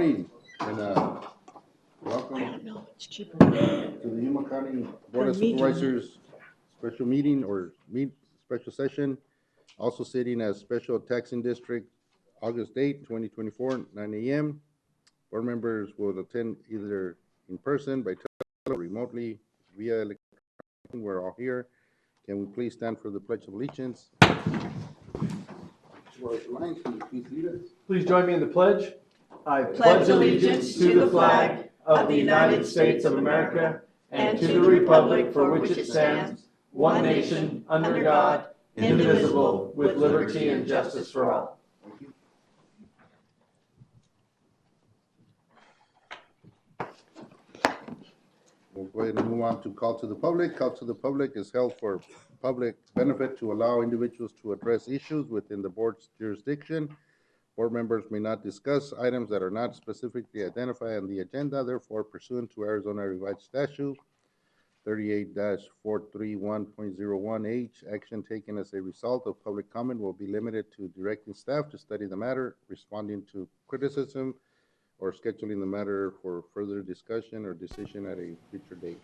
morning and welcome I don't know. It's cheaper. to the Yuma County Board of For me doing it. Supervisors special meeting or special session. Also sitting as special taxing district, August 8, 2024, 9 a.m. Board members will attend either in person, by telephone, or remotely via electronic. We're all here. Can we please stand for the Pledge of Allegiance? Please join me in the pledge. I Pledge allegiance to the flag of the United States of America and to the republic for which it stands, one nation, under God, indivisible, with liberty and justice for all. We'll go ahead and move on to call to the public. Call to the public is held for public benefit to allow individuals to address issues within the board's jurisdiction. Board members may not discuss items that are not specifically identified on the agenda. Therefore, pursuant to Arizona Revised Statute 38-431.01H, action taken as a result of public comment will be limited to directing staff to study the matter, responding to criticism, or scheduling the matter for further discussion or decision at a future date.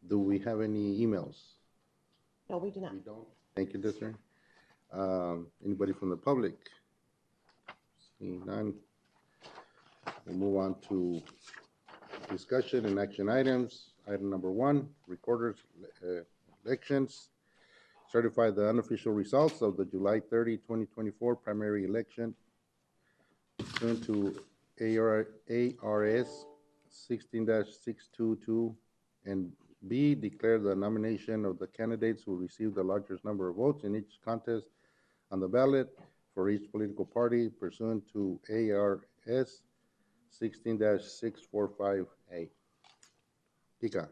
Do we have any emails? No, we do not. We don't. Thank you, Lister. Anybody from the public? Seeing none. We'll move on to discussion and action items. Item number 1, recorders elections. Certify the unofficial results of the July 30, 2024 primary election pursuant to ARS 16-622 and B, declare the nomination of the candidates who received the largest number of votes in each contest on the ballot for each political party pursuant to ARS 16-645A. Kika.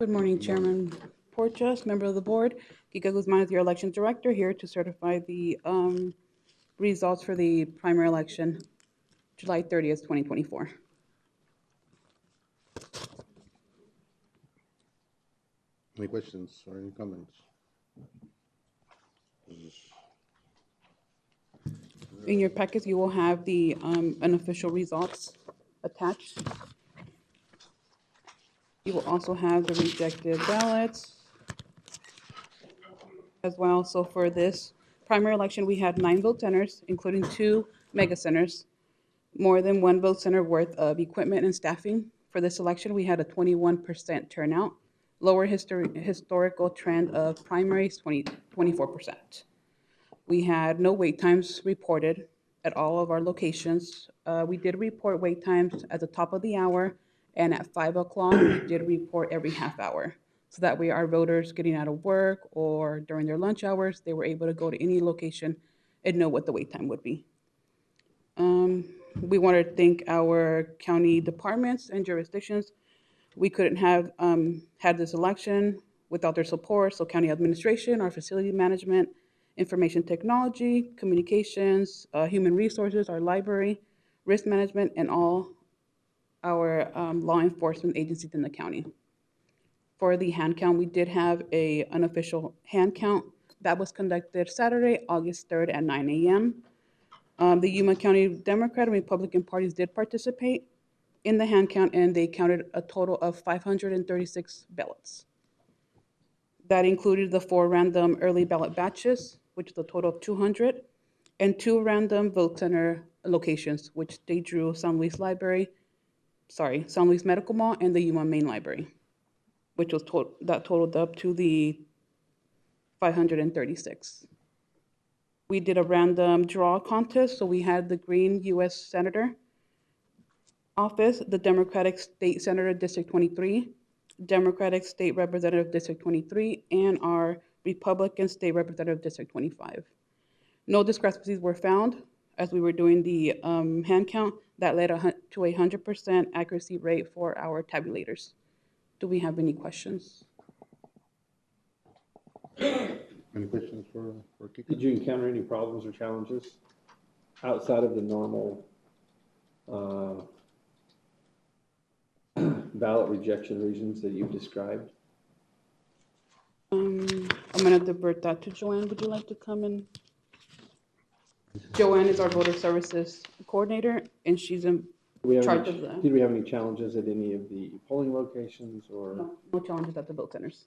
Good morning, Chairman Porteous, member of the board. Kika Guzman is your election director, here to certify the results for the primary election, July 30th, 2024. Any questions or any comments? In your packets, you will have the unofficial results attached. You will also have the rejected ballots as well. So for this primary election, we had 9 vote centers, including 2 mega centers, more than 1 vote center worth of equipment and staffing. For this election, we had a 21% turnout, lower historical trend of primaries, 24%. We had no wait times reported at all of our locations. We did report wait times at the top of the hour, and at 5 o'clock, we did report every half hour. So that way our voters getting out of work or during their lunch hours, they were able to go to any location and know what the wait time would be. We want to thank our county departments and jurisdictions. We couldn't have had this election without their support. So county administration, our facility management, information technology, communications, human resources, our library, risk management, and all our law enforcement agencies in the county. For the hand count, we did have an unofficial hand count that was conducted Saturday, August 3rd at 9 a.m. The Yuma County Democrat and Republican parties did participate in the hand count, and they counted a total of 536 ballots. That included the 4 random early ballot batches, which is a total of 200, and 2 random vote center locations, which they drew San Luis Medical Mall and the Yuma Main Library, which was totaled up to the 536. We did a random draw contest, so we had the Green U.S. Senator office, the Democratic State Senator District 23, Democratic State Representative District 23, and our Republican State Representative District 25. No discrepancies were found as we were doing the hand count. That led to a 100% accuracy rate for our tabulators. Do we have any questions? Any questions for Kika? Did you encounter any problems or challenges outside of the normal ballot rejection reasons that you've described? I'm going to divert that to Joanne. Would you like to come and? Joanne is our voter services coordinator, and she's in Do we have charge any, of the, did we have any challenges at any of the polling locations or? no challenges at the vote centers.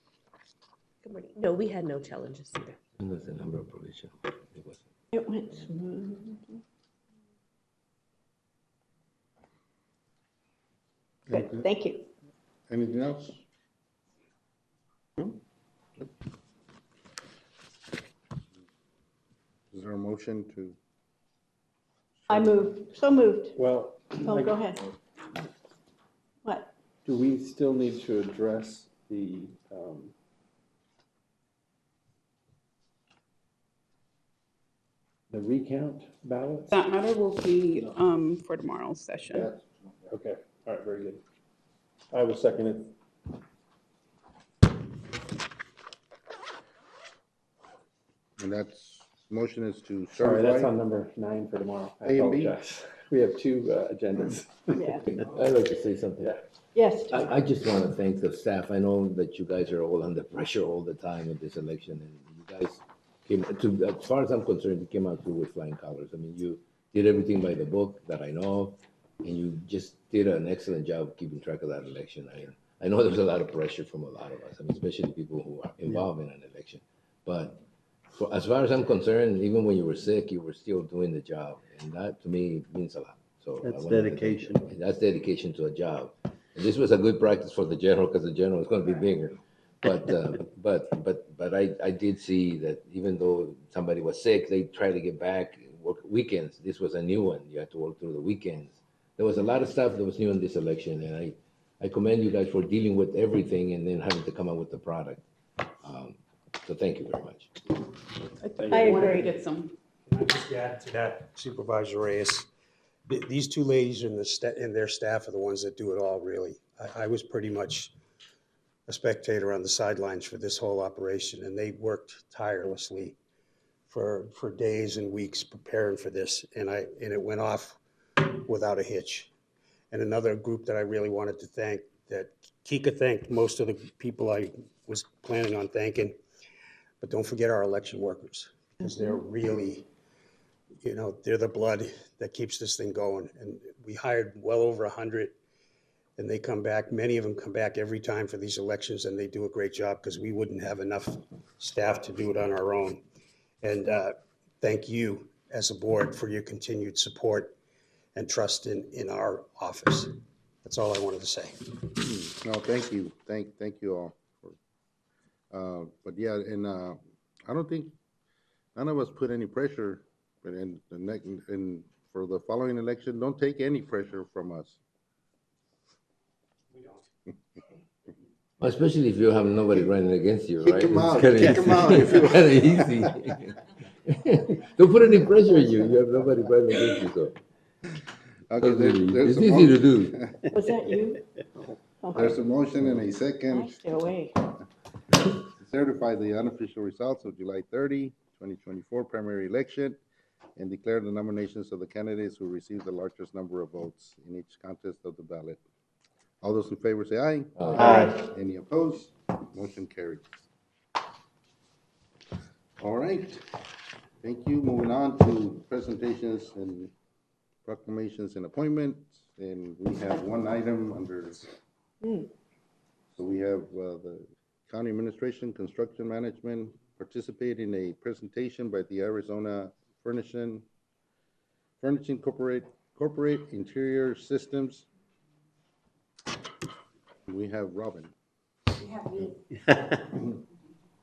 Good morning. No, we had no challenges either. And there's a number of probation. It was. It went smooth. Good, thank you. Anything else? Is there a motion to? I moved, so moved. Well, Oh, go ahead. What? do we still need to address the recount ballots? That matter will be for tomorrow's session. Okay, all right, very good. I will second it. And that's, motion is to Sorry, that's certify. on number 9 for tomorrow. I A and B? apologize. We have 2 agendas. Yeah. I'd like to say something. Yes. I just want to thank the staff. I know that you guys are all under pressure all the time with this election, and you guys came to, as far as I'm concerned, you came out through with flying colors. I mean, you did everything by the book that I know of, and you just did an excellent job keeping track of that election. I know there's a lot of pressure from a lot of us, I mean, especially people who are involved in an election. But as far as I'm concerned, even when you were sick, you were still doing the job, and that to me means a lot. So I That's wanted to thank dedication. you. That's dedication to a job. And this was a good practice for the general, because the general is going to be bigger. But I did see that even though somebody was sick, they tried to get back, work weekends. This was a new one. You had to work through the weekends. There was a lot of stuff that was new in this election, and I commend you guys for dealing with everything and then having to come up with the product. So thank you very much. I agree. Get some. Can I just add to that, Supervisor Reyes? These two ladies and their staff are the ones that do it all, really. I was pretty much a spectator on the sidelines for this whole operation, and they worked tirelessly for days and weeks preparing for this, and it went off without a hitch. And another group that I really wanted to thank, that Kika thanked most of the people I was planning on thanking, but don't forget our election workers, because they're really, they're the blood that keeps this thing going. And we hired well over 100, and they come back. Many of them come back every time for these elections, and they do a great job, because we wouldn't have enough staff to do it on our own. And thank you as a board for your continued support and trust in our office. That's all I wanted to say. No, thank you. Thank you all. But yeah, and I don't think, none of us put any pressure, but for the following election, don't take any pressure from us. Especially if you have nobody running against you, Kick right? him out. It's Kick him out. kind of easy. Don't put any pressure on you. You have nobody running against you, so. Okay, there's It's a easy to do. Was that you? There's a motion and a second. Stay away. To certify the unofficial results of July 30, 2024 primary election and declare the nominations of the candidates who received the largest number of votes in each contest of the ballot. All those in favor say aye. Aye. Any opposed? Motion carried. All right. Thank you. Moving on to presentations and proclamations and appointments. And we have one item under, so we have the County Administration, Construction Management participate in a presentation by the Arizona Furnishing Corporate Interior Systems. We have Robin.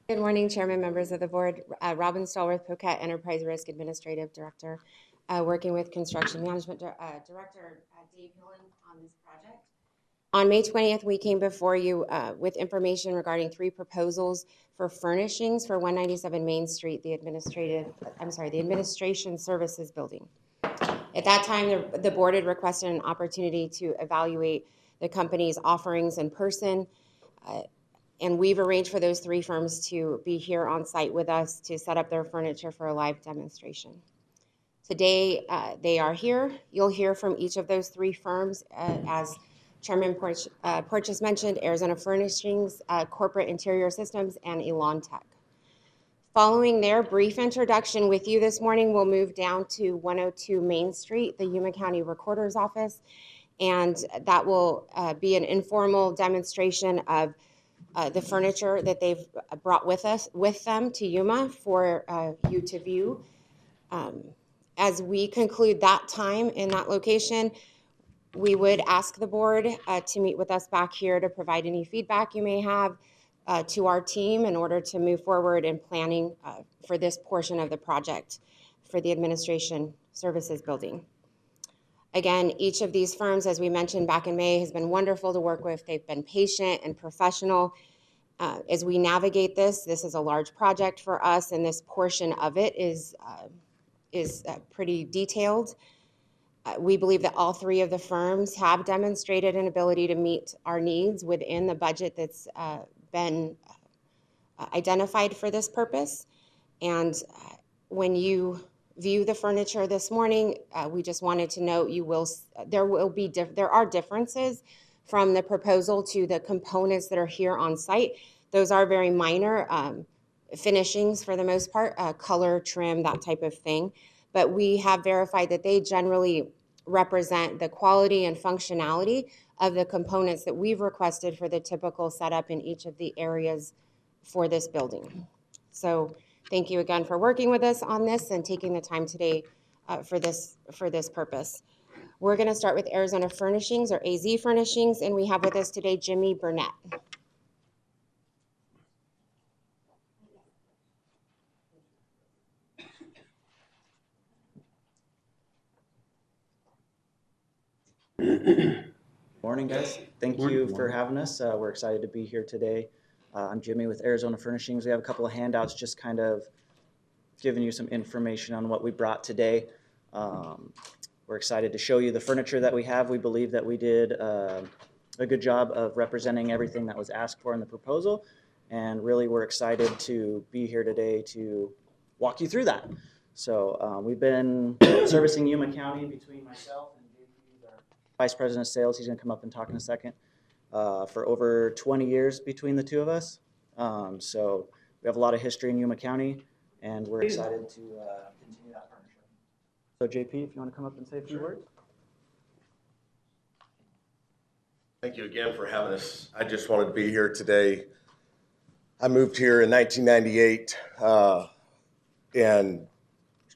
Good morning, Chairman, members of the board. Robin Stallworth, POCAT Enterprise Risk Administrative Director, working with Construction Management Director Dave Hillen on this project. On May 20th, we came before you with information regarding 3 proposals for furnishings for 197 Main Street, the Administration Services Building. At that time, the board had requested an opportunity to evaluate the company's offerings in person, and we've arranged for those 3 firms to be here on site with us to set up their furniture for a live demonstration. Today, they are here. You'll hear from each of those 3 firms, as Chairman Porches mentioned, Arizona Furnishings, Corporate Interior Systems, and Elon Tech. Following their brief introduction with you this morning, we'll move down to 102 Main Street, the Yuma County Recorder's Office, and that will be an informal demonstration of the furniture that they've brought with them to Yuma for you to view. As we conclude that time in that location, we would ask the board to meet with us back here to provide any feedback you may have to our team in order to move forward in planning for this portion of the project for the Administration Services Building. Again, each of these firms, as we mentioned back in May, has been wonderful to work with. They've been patient and professional. As we navigate this is a large project for us, and this portion of it is pretty detailed. We believe that all three of the firms have demonstrated an ability to meet our needs within the budget that's been identified for this purpose. And when you view the furniture this morning, we just wanted to note there are differences from the proposal to the components that are here on site. Those are very minor finishings for the most part, color, trim, that type of thing. But we have verified that they generally represent the quality and functionality of the components that we've requested for the typical setup in each of the areas for this building. So thank you again for working with us on this and taking the time today for this purpose. We're going to start with Arizona Furnishings, or AZ Furnishings, and we have with us today Jimmy Burnett. Morning, guys. Thank you for having us. We're excited to be here today. I'm Jimmy with Arizona Furnishings. We have a couple of handouts just kind of giving you some information on what we brought today. We're excited to show you the furniture that we have. We believe that we did a good job of representing everything that was asked for in the proposal, and really we're excited to be here today to walk you through that. So we've been servicing Yuma County between myself and Vice President of Sales, he's going to come up and talk in a second, for over 20 years between the two of us. So we have a lot of history in Yuma County, and we're excited to continue that partnership. So JP, if you want to come up and say a few words. Thank you again for having us. I just wanted to be here today. I moved here in 1998, and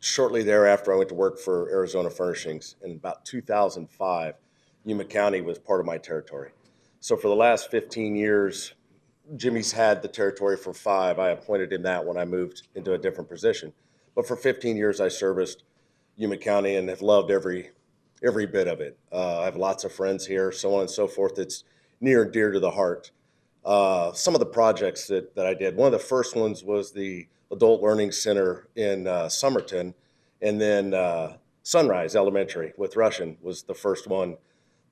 shortly thereafter I went to work for Arizona Furnishings. In about 2005, Yuma County was part of my territory. So for the last 15 years, Jimmy's had the territory for 5. I appointed him that when I moved into a different position. But for 15 years, I serviced Yuma County and have loved every bit of it. I have lots of friends here, so on and so forth. It's near and dear to the heart. Some of the projects that I did, one of the first ones was the Adult Learning Center in Somerton, and then Sunrise Elementary with Russian was the first one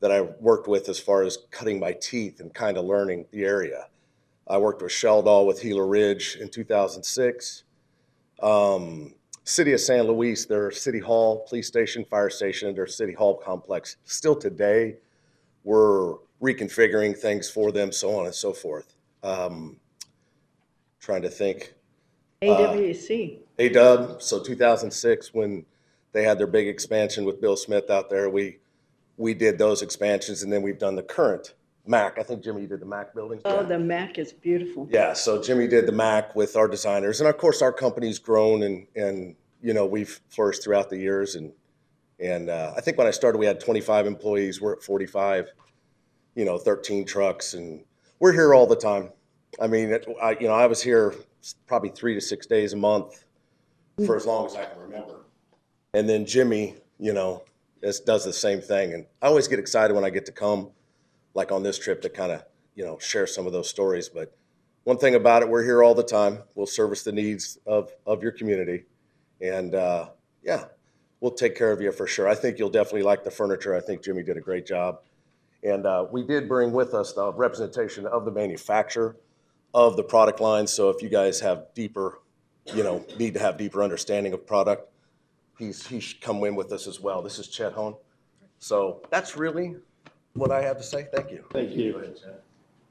that I worked with as far as cutting my teeth and kind of learning the area. I worked with Sheldall with Gila Ridge in 2006. City of San Luis, their City Hall, police station, fire station, their City Hall complex. Still today, we're reconfiguring things for them, so on and so forth. Trying to think. AWC. ADUB, so 2006, when they had their big expansion with Bill Smith out there, we did those expansions, and then we've done the current MAC. I think, Jimmy, you did the MAC buildings? Oh, Yeah. the MAC is beautiful. Yeah, so Jimmy did the MAC with our designers, and of course our company's grown and you know, we've flourished throughout the years, and I think when I started we had 25 employees. We're at 45, 13 trucks, and we're here all the time. I mean, I was here probably 3 to 6 days a month for as long as I can remember. And then Jimmy, does the same thing, and I always get excited when I get to come, like on this trip, to kind of share some of those stories. But one thing about it, we're here all the time. We'll service the needs of your community, and we'll take care of you for sure. I think you'll definitely like the furniture. I think Jimmy did a great job, and we did bring with us the representation of the manufacturer of the product line. So if you guys have deeper, need to have deeper understanding of product, he should come in with us as well. This is Chet Hone. So that's really what I have to say. Thank you. Thank you.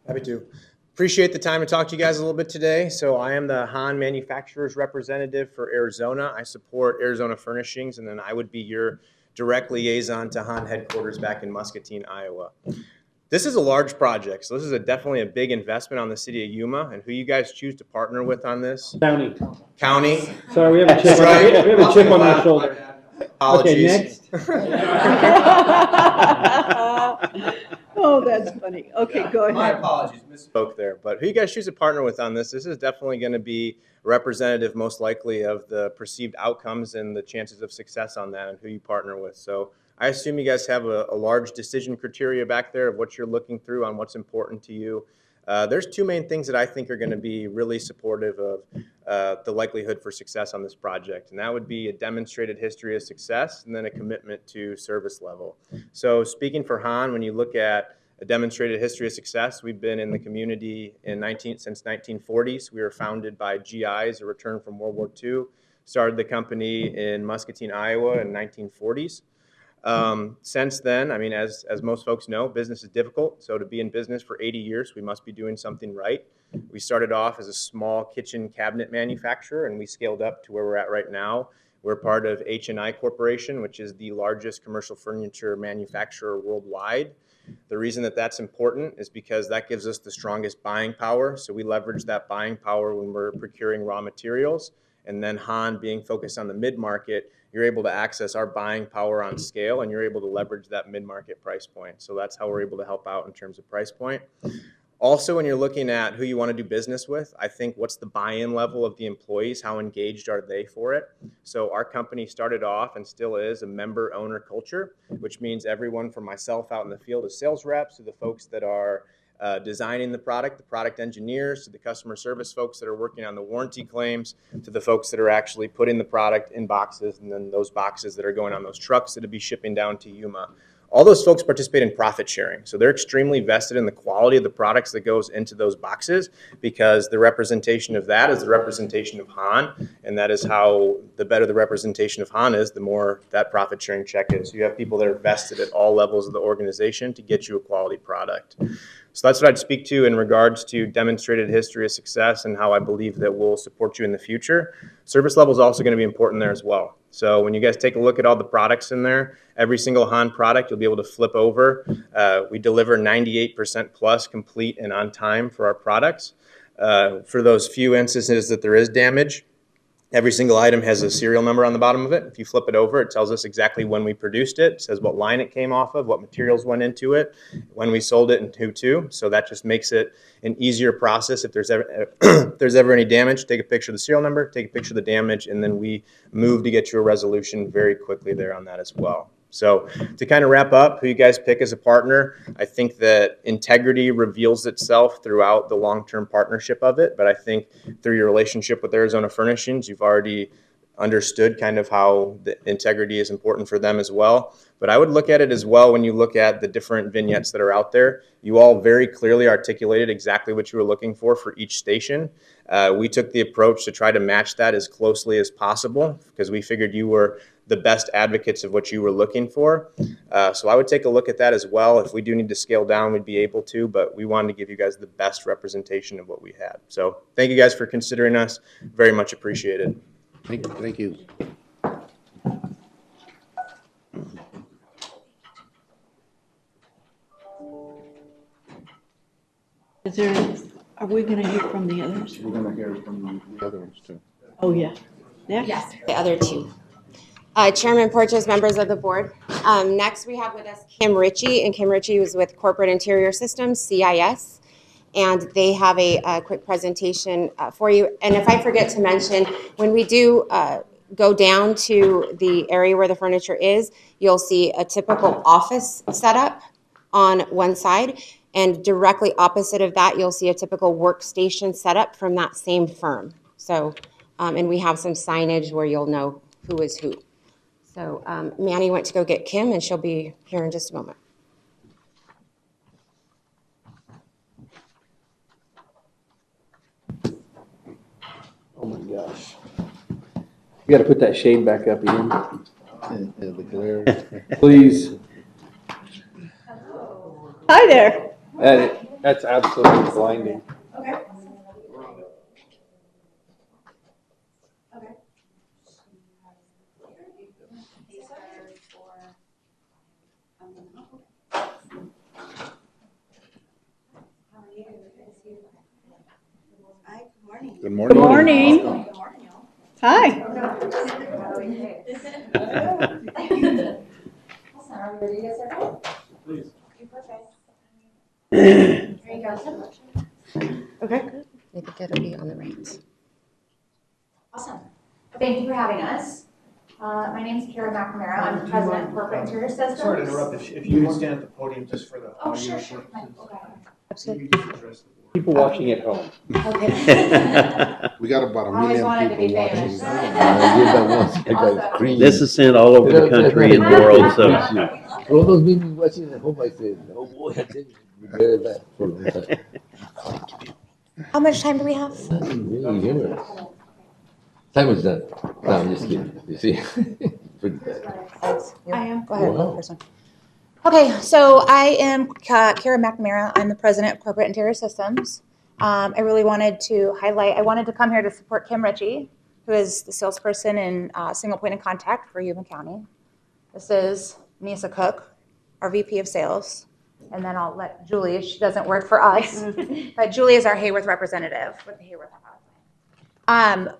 Happy to. Appreciate the time to talk to you guys a little bit today. So I am the Han manufacturer's representative for Arizona. I support Arizona Furnishings, and then I would be your direct liaison to Han headquarters back in Muscatine, Iowa. This is a large project, so this is definitely a big investment on the city of Yuma, and who you guys choose to partner with on this? County. County. Sorry, we have a chip, Right. we have a chip on our shoulder. Apologies. Okay, next. Oh, that's funny. Okay, go My ahead. apologies, misspoke there. But who you guys choose to partner with on this is definitely going to be representative, most likely, of the perceived outcomes and the chances of success on that and who you partner with. So I assume you guys have a large decision criteria back there of what you're looking through on what's important to you. There's two main things that I think are going to be really supportive of the likelihood for success on this project, and that would be a demonstrated history of success and then a commitment to service level. So speaking for Han, when you look at a demonstrated history of success, we've been in the community since 1940s. We were founded by GIs, a return from World War II, started the company in Muscatine, Iowa in 1940s. Since then, I mean, as most folks know, business is difficult. So to be in business for 80 years, we must be doing something right. We started off as a small kitchen cabinet manufacturer, and we scaled up to where we're at right now. We're part of H&I Corporation, which is the largest commercial furniture manufacturer worldwide. The reason that that's important is because that gives us the strongest buying power. So we leverage that buying power when we're procuring raw materials. And then Han, being focused on the mid-market, you're able to access our buying power on scale, and you're able to leverage that mid-market price point. So that's how we're able to help out in terms of price point. Also, when you're looking at who you want to do business with, I think what's the buy-in level of the employees? How engaged are they for it? So our company started off and still is a member-owner culture, which means everyone from myself out in the field as sales reps to the folks that are designing the product engineers, to the customer service folks that are working on the warranty claims, to the folks that are actually putting the product in boxes, and then those boxes that are going on those trucks that will be shipping down to Yuma. All those folks participate in profit sharing. So they're extremely vested in the quality of the products that goes into those boxes, because the representation of that is the representation of Han, and that is how the better the representation of Han is, the more that profit sharing check is. So you have people that are vested at all levels of the organization to get you a quality product. So that's what I'd speak to in regards to demonstrated history of success and how I believe that we'll support you in the future. Service level is also going to be important there as well. So when you guys take a look at all the products in there, every single Han product you'll be able to flip over. We deliver 98% plus complete and on time for our products. For those few instances that there is damage, every single item has a serial number on the bottom of it. If you flip it over, it tells us exactly when we produced it. It says what line it came off of, what materials went into it, when we sold it, and who to. So that just makes it an easier process. If there's ever any damage, take a picture of the serial number, take a picture of the damage, and then we move to get you a resolution very quickly there on that as well. So to kind of wrap up, who you guys pick as a partner, I think that integrity reveals itself throughout the long-term partnership of it. But I think through your relationship with Arizona Furnishings, you've already understood kind of how the integrity is important for them as well. But I would look at it as well when you look at the different vignettes that are out there. You all very clearly articulated exactly what you were looking for each station. We took the approach to try to match that as closely as possible because we figured you were the best advocates of what you were looking for. So I would take a look at that as well. If we do need to scale down, we'd be able to, but we wanted to give you guys the best representation of what we had. So thank you guys for considering us. Very much appreciated. Thank you. Are we gonna hear from the others? We're gonna hear from the other ones too. Oh, yeah. Next? Yes, the other two. Chairman Porches, members of the board. Next, we have with us Kim Ritchie, and Kim Ritchie was with Corporate Interior Systems, CIS, and they have a quick presentation for you. And if I forget to mention, when we do go down to the area where the furniture is, you'll see a typical office setup on one side, and directly opposite of that, you'll see a typical workstation setup from that same firm. So, and we have some signage where you'll know who is who. So Manny went to go get Kim, and she'll be here in just a moment. Oh my gosh. You gotta put that shade back up again. And the glare. Please. Hi there. That's absolutely blinding. Good morning. Good morning. Hi. Okay. I think it'll be on the right. Awesome. Thank you for having us. My name is Kara McNamara. I'm the president of Corporate Interior Systems. Sorry to interrupt, if you would stand at the podium just for the Oh, audio. sure. Okay. Absolutely. People watching at home. Okay. We got about a Always million wanted to be people watching. famous. This is sent all over the country and the world, so. For all those people watching at home, I said, oh boy, I tell you, we better that for a long time. How much time do we have? Really humorous. Time is done. No, I'm just kidding. You see? Pretty bad. I am. Go ahead. Wow. First one. Okay, so I am Kara McNamara. I'm the president of Corporate Interior Systems. I really wanted to highlight, I wanted to come here to support Kim Ritchie, who is the salesperson and single point of contact for Yuma County. This is Nisa Cook, our VP of Sales. And then I'll let Julie, she doesn't work for us, but Julie is our Hayworth representative with the Hayworth Hotline.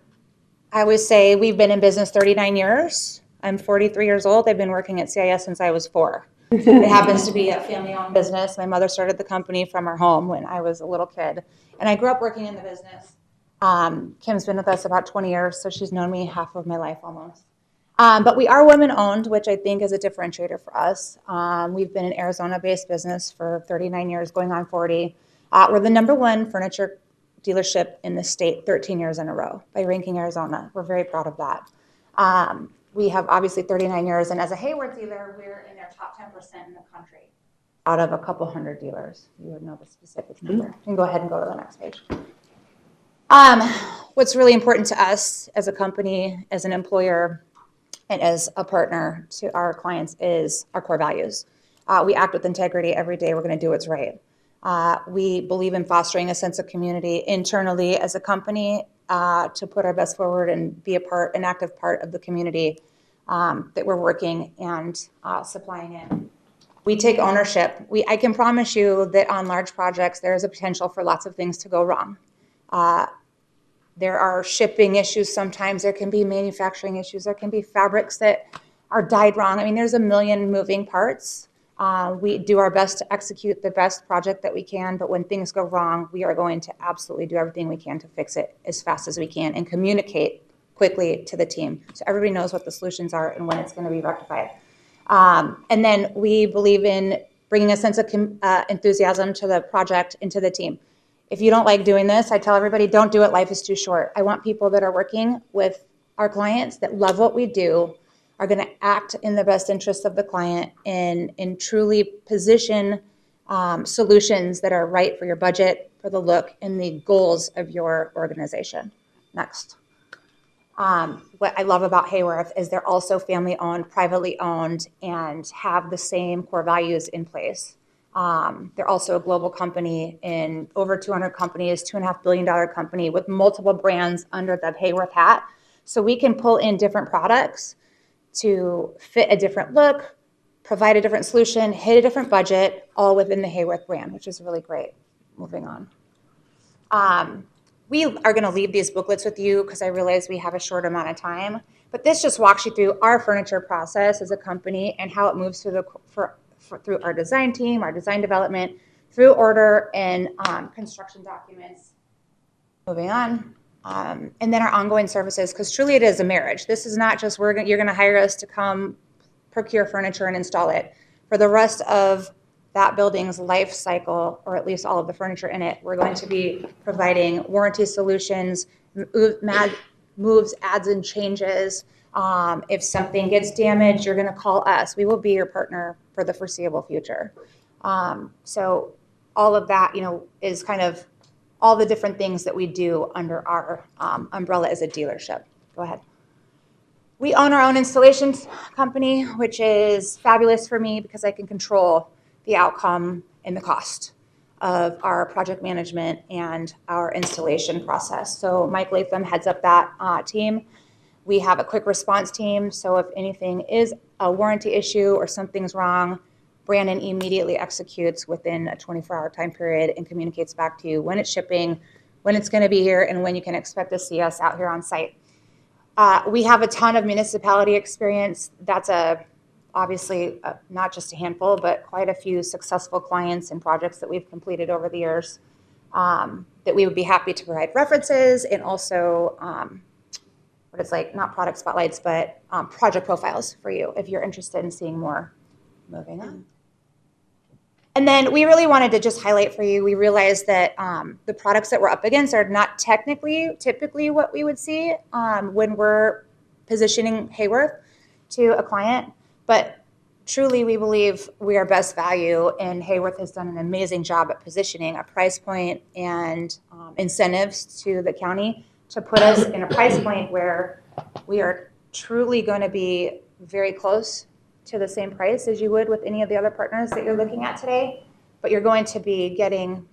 I always say we've been in business 39 years. I'm 43 years old. I've been working at CIS since I was 4. It happens to be a family-owned business. My mother started the company from her home when I was a little kid. And I grew up working in the business. Kim's been with us about 20 years, so she's known me half of my life almost. But we are women-owned, which I think is a differentiator for us. We've been an Arizona-based business for 39 years, going on 40. We're the #1 furniture dealership in the state 13 years in a row by ranking Arizona. We're very proud of that. We have obviously 39 years, and as a Hayworth dealer, we're in their top 10% in the country out of a couple hundred dealers. You would know the specific number. You can go ahead and go to the next page. What's really important to us as a company, as an employer, and as a partner to our clients is our core values. We act with integrity every day. We're going to do what's right. We believe in fostering a sense of community internally as a company to put our best forward and be an active part of the community that we're working and supplying in. We take ownership. I can promise you that on large projects, there is a potential for lots of things to go wrong. There are shipping issues sometimes. There can be manufacturing issues. There can be fabrics that are dyed wrong. I mean, there's a million moving parts. We do our best to execute the best project that we can, but when things go wrong, we are going to absolutely do everything we can to fix it as fast as we can and communicate quickly to the team so everybody knows what the solutions are and when it's going to be rectified. And then we believe in bringing a sense of enthusiasm to the project and to the team. If you don't like doing this, I tell everybody, don't do it. Life is too short. I want people that are working with our clients that love what we do, are going to act in the best interest of the client and truly position solutions that are right for your budget, for the look, and the goals of your organization. Next. What I love about Hayworth is they're also family-owned, privately owned, and have the same core values in place. They're also a global company in over 200 companies, $2.5 billion company with multiple brands under the Hayworth hat. So we can pull in different products to fit a different look, provide a different solution, hit a different budget, all within the Hayworth brand, which is really great. Moving on. We are going to leave these booklets with you because I realize we have a short amount of time, but this just walks you through our furniture process as a company and how it moves through through our design team, our design development, through order and construction documents. Moving on. And then our ongoing services, because truly it is a marriage. This is not just you're going to hire us to come procure furniture and install it. For the rest of that building's life cycle, or at least all of the furniture in it, we're going to be providing warranty solutions, moves, adds, and changes. If something gets damaged, you're going to call us. We will be your partner for the foreseeable future. So all of that, is kind of all the different things that we do under our umbrella as a dealership. Go ahead. We own our own installation company, which is fabulous for me because I can control the outcome and the cost of our project management and our installation process. So Mike Latham heads up that team. We have a quick response team, so if anything is a warranty issue or something's wrong, Brandon immediately executes within a 24-hour time period and communicates back to you when it's shipping, when it's going to be here, and when you can expect to see us out here on site. We have a ton of municipality experience. That's obviously not just a handful, but quite a few successful clients and projects that we've completed over the years that we would be happy to provide references and also what it's like, not product spotlights, but project profiles for you if you're interested in seeing more. Moving on. And then we really wanted to just highlight for you, we realized that the products that we're up against are not typically what we would see when we're positioning Hayworth to a client, but truly we believe we are best value, and Hayworth has done an amazing job at positioning a price point and incentives to the county to put us in a price point where we are truly going to be very close to the same price as you would with any of the other partners that you're looking at today, but you're going to be getting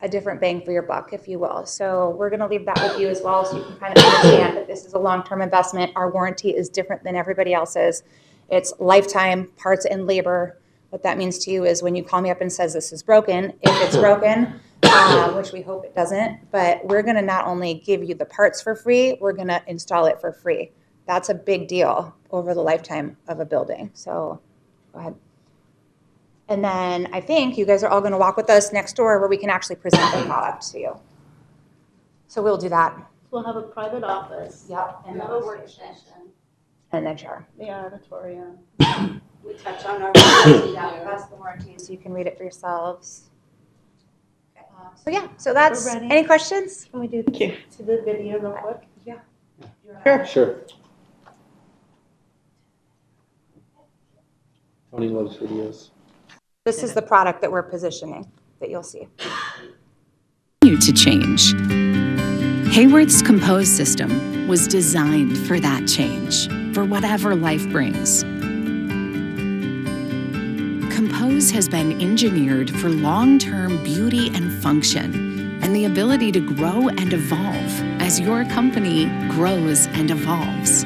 a different bang for your buck, if you will. So we're going to leave that with you as well, so you can kind of understand that this is a long-term investment. Our warranty is different than everybody else's. It's lifetime parts and labor. What that means to you is when you call me up and says this is broken, if it's broken, which we hope it doesn't, but we're going to not only give you the parts for free, we're going to install it for free. That's a big deal over the lifetime of a building. So go ahead. And then I think you guys are all going to walk with us next door where we can actually present the product to you. So we'll do that. We'll have a private office. Yep. And have a workstation. And then sure. The auditorium. We touch on our warranty, that's the warranty, so you can read it for yourselves. So yeah, so that's, We're ready. any questions? Can we do to the video real quick? Yeah. Sure. Tony loves videos. This is the product that we're positioning that you'll see. To change. Hayworth's Compose system was designed for that change, for whatever life brings. Compose has been engineered for long-term beauty and function, and the ability to grow and evolve as your company grows and evolves.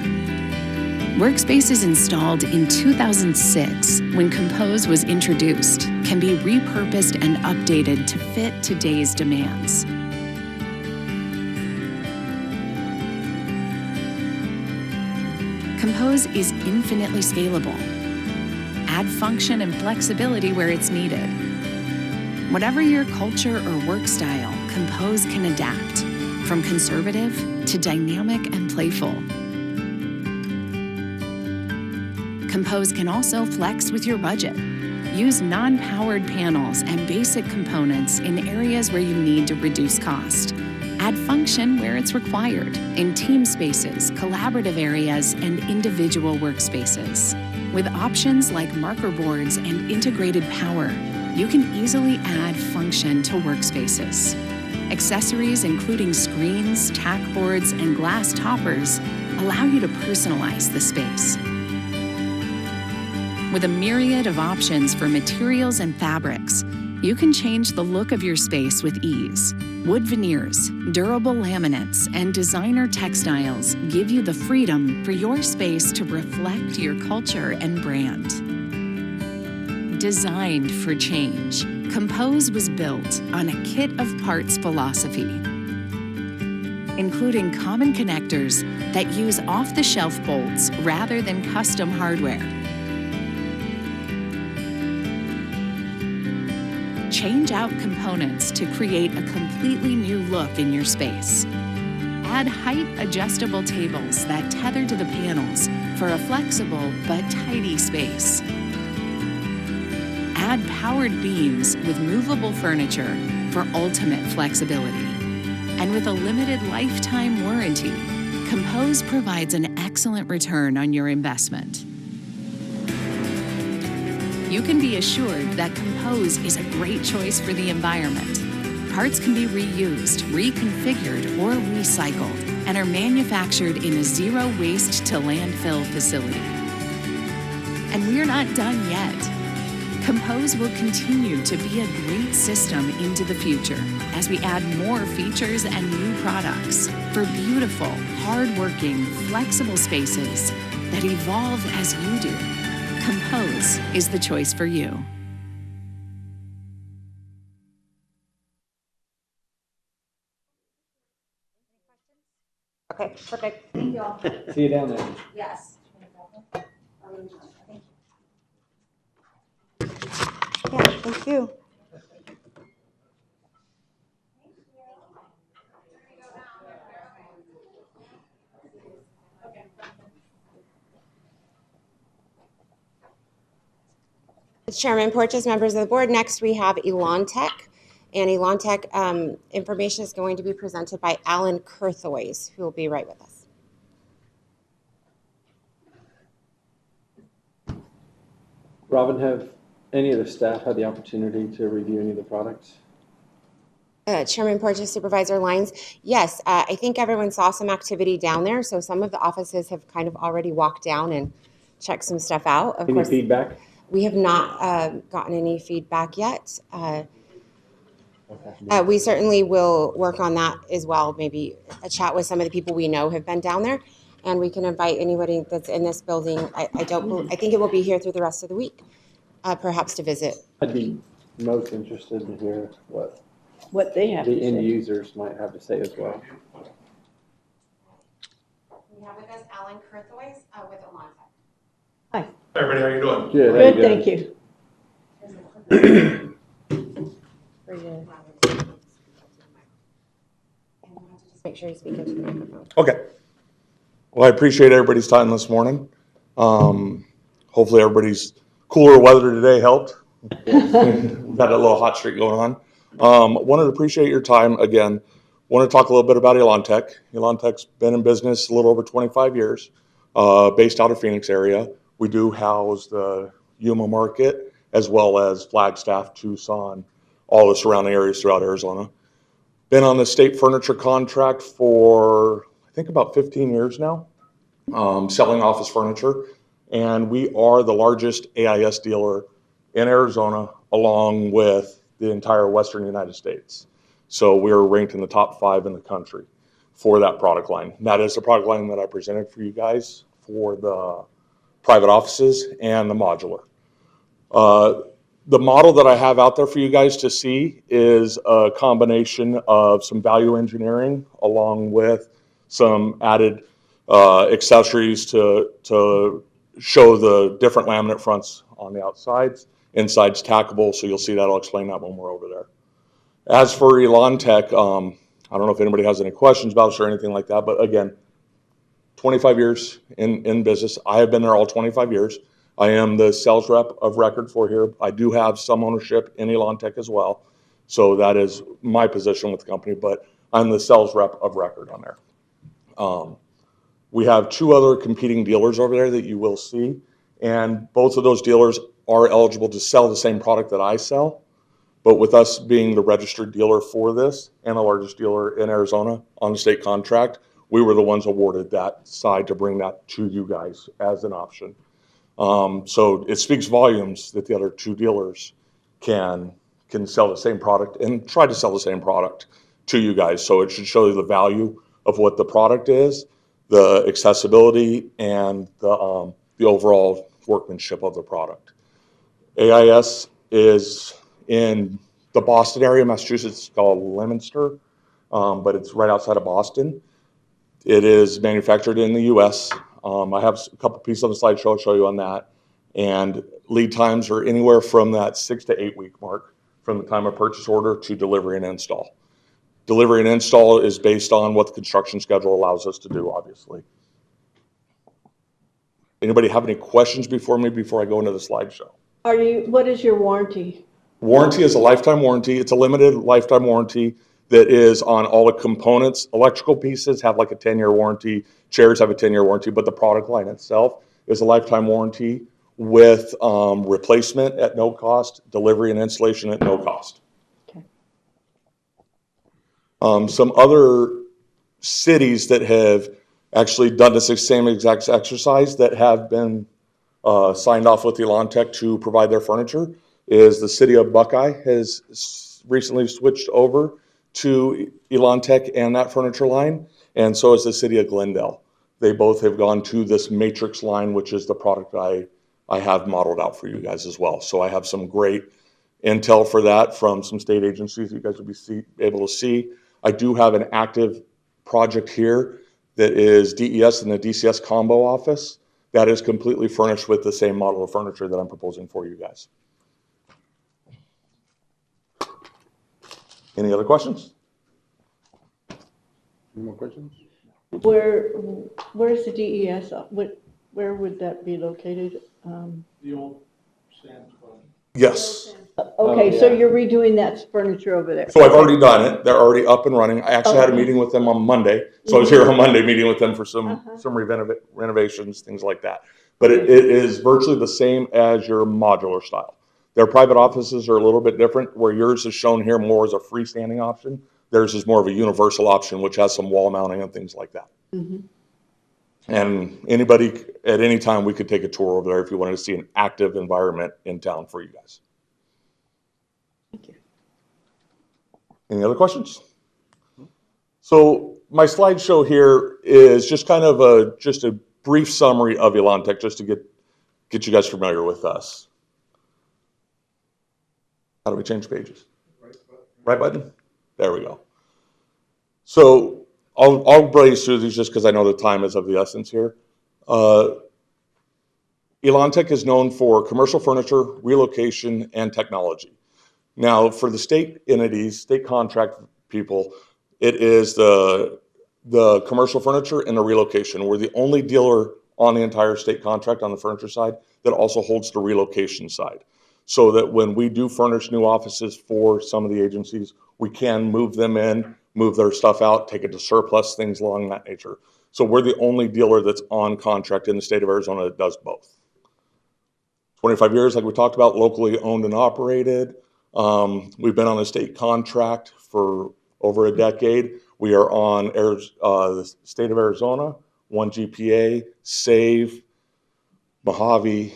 Workspaces installed in 2006, when Compose was introduced, can be repurposed and updated to fit today's demands. Compose is infinitely scalable. Add function and flexibility where it's needed. Whatever your culture or work style, Compose can adapt, from conservative to dynamic and playful. Compose can also flex with your budget. Use non-powered panels and basic components in areas where you need to reduce cost. Add function where it's required, in team spaces, collaborative areas, and individual workspaces. With options like marker boards and integrated power, you can easily add function to workspaces. Accessories including screens, tack boards, and glass toppers allow you to personalize the space. With a myriad of options for materials and fabrics, you can change the look of your space with ease. Wood veneers, durable laminates, and designer textiles give you the freedom for your space to reflect your culture and brand. Designed for change, Compose was built on a kit of parts philosophy, including common connectors that use off-the-shelf bolts rather than custom hardware. Change out components to create a completely new look in your space. Add height-adjustable tables that tether to the panels for a flexible but tidy space. Add powered beams with movable furniture for ultimate flexibility. And with a limited lifetime warranty, Compose provides an excellent return on your investment. You can be assured that Compose is a great choice for the environment. Parts can be reused, reconfigured, or recycled, and are manufactured in a zero waste to landfill facility. And we're not done yet. Compose will continue to be a great system into the future as we add more features and new products for beautiful, hardworking, flexible spaces that evolve as you do. Compose is the choice for you. Okay, perfect. Thank you all. See you down there. Yes. Yeah, thank you. Chairman Porches, members of the board, next we have Elon Tech. And Elon Tech information is going to be presented by Alan Kurthoys, who will be right with us. Robin, have any of the staff had the opportunity to review any of the products? Chairman Porches, Supervisor Lyons, yes, I think everyone saw some activity down there, so some of the offices have kind of already walked down and checked some stuff out. Of Any course, feedback? we have not gotten any feedback yet. We certainly will work on that as well, maybe a chat with some of the people we know have been down there, and we can invite anybody that's in this building. I think it will be here through the rest of the week, perhaps to visit. I'd be most interested to hear What they have to the end say. users might have to say as well. We have with us Alan Kurthoys with Elon Tech. Hi. Everybody, how you doing? Good. Good, thank you. Just make sure you speak into the microphone. Okay. Well, I appreciate everybody's time this morning. Hopefully everybody's cooler weather today helped. We've got a little hot streak going on. Wanted to appreciate your time again. Want to talk a little bit about Elon Tech. Elon Tech's been in business a little over 25 years, based out of Phoenix area. We do house the Yuma market as well as Flagstaff, Tucson, all the surrounding areas throughout Arizona. Been on the state furniture contract for, I think, about 15 years now, selling office furniture. And we are the largest AIS dealer in Arizona, along with the entire Western United States. So we're ranked in the top 5 in the country for that product line. That is the product line that I presented for you guys for the private offices and the modular. The model that I have out there for you guys to see is a combination of some value engineering along with some added accessories to show the different laminate fronts on the outsides. Inside's tackable, so you'll see that. I'll explain that when we're over there. As for Elon Tech, I don't know if anybody has any questions about it or anything like that, but again, 25 years in business. I have been there all 25 years. I am the sales rep of record for here. I do have some ownership in Elon Tech as well. So that is my position with the company, but I'm the sales rep of record on there. We have 2 other competing dealers over there that you will see, and both of those dealers are eligible to sell the same product that I sell. But with us being the registered dealer for this and the largest dealer in Arizona on the state contract, we were the ones awarded that side to bring that to you guys as an option. So it speaks volumes that the other 2 dealers can sell the same product and try to sell the same product to you guys. So it should show you the value of what the product is, the accessibility, and the overall workmanship of the product. AIS is in the Boston area, Massachusetts. It's called Leominster, but it's right outside of Boston. It is manufactured in the U.S. I have a couple pieces on the slideshow I'll show you on that. And lead times are anywhere from that 6 to 8 week mark from the time of purchase order to delivery and install. Delivery and install is based on what the construction schedule allows us to do, obviously. Anybody have any questions before I go into the slideshow? What is your warranty? Warranty is a lifetime warranty. It's a limited lifetime warranty that is on all the components. Electrical pieces have like a 10-year warranty. Chairs have a 10-year warranty, but the product line itself is a lifetime warranty with replacement at no cost, delivery and installation at no cost. Okay. Some other cities that have actually done this same exact exercise that have been signed off with Elon Tech to provide their furniture is the city of Buckeye has recently switched over to Elon Tech and that furniture line, and so is the city of Glendale. They both have gone to this Matrix line, which is the product I I have modeled out for you guys as well. So I have some great intel for that from some state agencies that you guys will be able to see. I do have an active project here that is DES and the DCS combo office that is completely furnished with the same model of furniture that I'm proposing for you guys. Any other questions? Any more questions? Where's the DES? Where would that be located? The old Sam's Club. Yes. Okay, so you're redoing that furniture over there. So I've already done it. They're already up and running. I actually had a meeting with them on Monday. So I was here on Monday meeting with them for some renovations, things like that. But it is virtually the same as your modular style. Their private offices are a little bit different, where yours is shown here more as a freestanding option. Theirs is more of a universal option, which has some wall mounting and things like that. And anybody at any time, we could take a tour over there if you wanted to see an active environment in town for you guys. Thank you. Any other questions? So my slideshow here is just kind of a brief summary of Elantec, just to get you guys familiar with us. How do we change pages? Right button? There we go. So I'll blaze through these just because I know the time is of the essence here. Elantec is known for commercial furniture, relocation, and technology. Now, for the state entities, state contract people, it is the commercial furniture and the relocation. We're the only dealer on the entire state contract on the furniture side that also holds the relocation side. So that when we do furnish new offices for some of the agencies, we can move them in, move their stuff out, take it to surplus, things along that nature. So we're the only dealer that's on contract in the state of Arizona that does both. 25 years, like we talked about, locally owned and operated. We've been on a state contract for over a decade. We are on the state of Arizona, 1 GPA, SAVE, Mojave,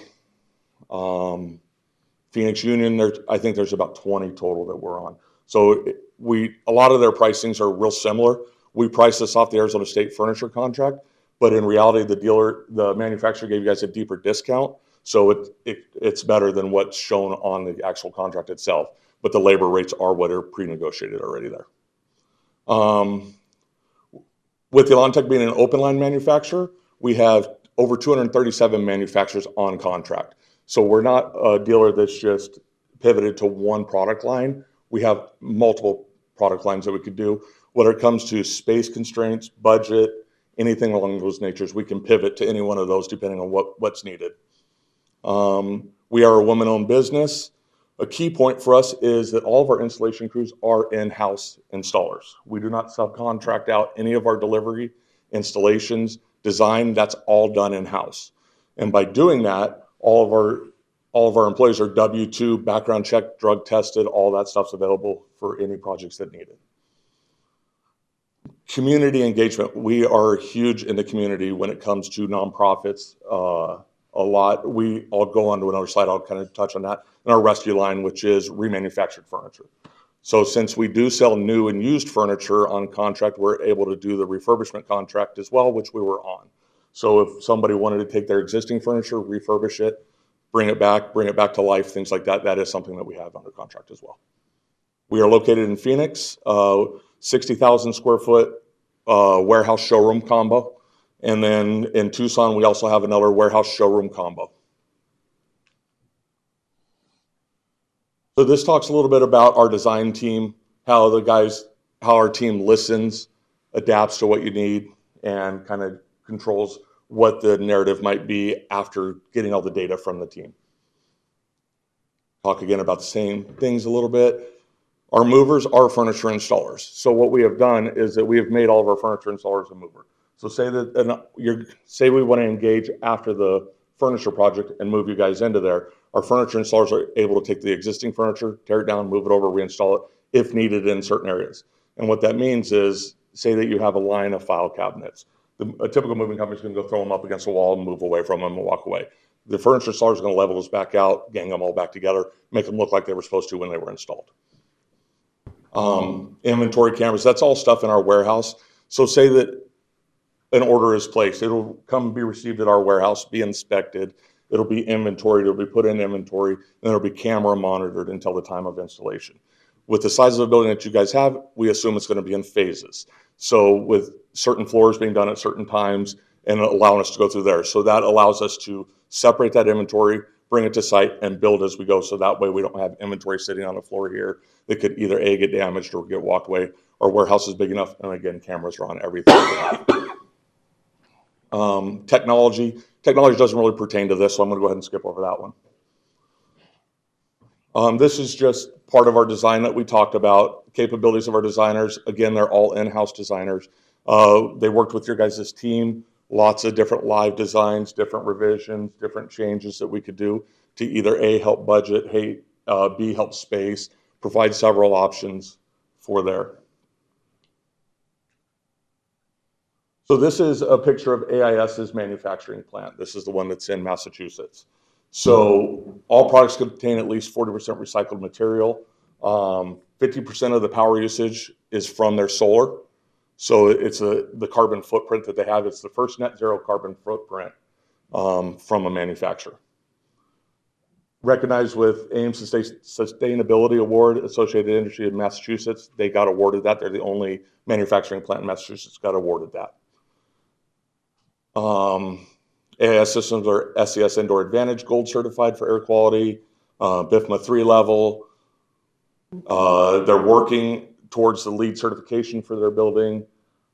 Phoenix Union. I think there's about 20 total that we're on. So a lot of their pricings are real similar. We price this off the Arizona State Furniture contract, but in reality, the manufacturer gave you guys a deeper discount. So it's better than what's shown on the actual contract itself, but the labor rates are what are pre-negotiated already there. With Elantec being an open line manufacturer, we have over 237 manufacturers on contract. So we're not a dealer that's just pivoted to one product line. We have multiple product lines that we could do. When it comes to space constraints, budget, anything along those natures, we can pivot to any one of those depending on what's needed. We are a woman-owned business. A key point for us is that all of our installation crews are in-house installers. We do not subcontract out any of our delivery, installations, design. That's all done in-house. And by doing that, all of our employees are W-2, background check, drug tested. All that stuff's available for any projects that need it. Community engagement. We are huge in the community when it comes to nonprofits. A lot. I'll go on to another slide. I'll kind of touch on that. And our rescue line, which is remanufactured furniture. So since we do sell new and used furniture on contract, we're able to do the refurbishment contract as well, which we were on. So if somebody wanted to take their existing furniture, refurbish it, bring it back to life, things like that, that is something that we have under contract as well. We are located in Phoenix, 60,000 square foot warehouse showroom combo. And then in Tucson, we also have another warehouse showroom combo. So this talks a little bit about our design team, how our team listens, adapts to what you need, and kind of controls what the narrative might be after getting all the data from the team. Talk again about the same things a little bit. Our movers are furniture installers. So what we have done is that we have made all of our furniture installers a mover. So say we want to engage after the furniture project and move you guys into there. Our furniture installers are able to take the existing furniture, tear it down, move it over, reinstall it if needed in certain areas. And what that means is, say that you have a line of file cabinets. A typical moving company is going to go throw them up against a wall and move away from them and walk away. The furniture installer is going to level those back out, gang them all back together, make them look like they were supposed to when they were installed. Inventory cameras, that's all stuff in our warehouse. So say that an order is placed, it'll come be received at our warehouse, be inspected, It'll be inventoried, it'll be put in inventory, and it'll be camera monitored until the time of installation. With the size of the building that you guys have, we assume it's going to be in phases. So with certain floors being done at certain times and allowing us to go through there. So that allows us to separate that inventory, bring it to site, and build as we go. So that way we don't have inventory sitting on the floor here that could either A, get damaged or get walked away. Our warehouse is big enough, and again, cameras are on everything. Technology doesn't really pertain to this, so I'm going to go ahead and skip over that one. This is just part of our design that we talked about, capabilities of our designers. Again, they're all in-house designers. They worked with your guys' team, lots of different live designs, different revisions, different changes that we could do to either A, help budget, B, help space, provide several options for there. So this is a picture of AIS's manufacturing plant. This is the one that's in Massachusetts. So all products contain at least 40% recycled material. 50% of the power usage is from their solar. So it's the carbon footprint that they have. It's the first net zero carbon footprint from a manufacturer. Recognized with AIM's Sustainability Award, Associated Industry of Massachusetts. They got awarded that. They're the only manufacturing plant in Massachusetts got awarded that. AIS systems are SES Indoor Advantage Gold certified for air quality, BIFMA 3 level. They're working towards the LEED certification for their building.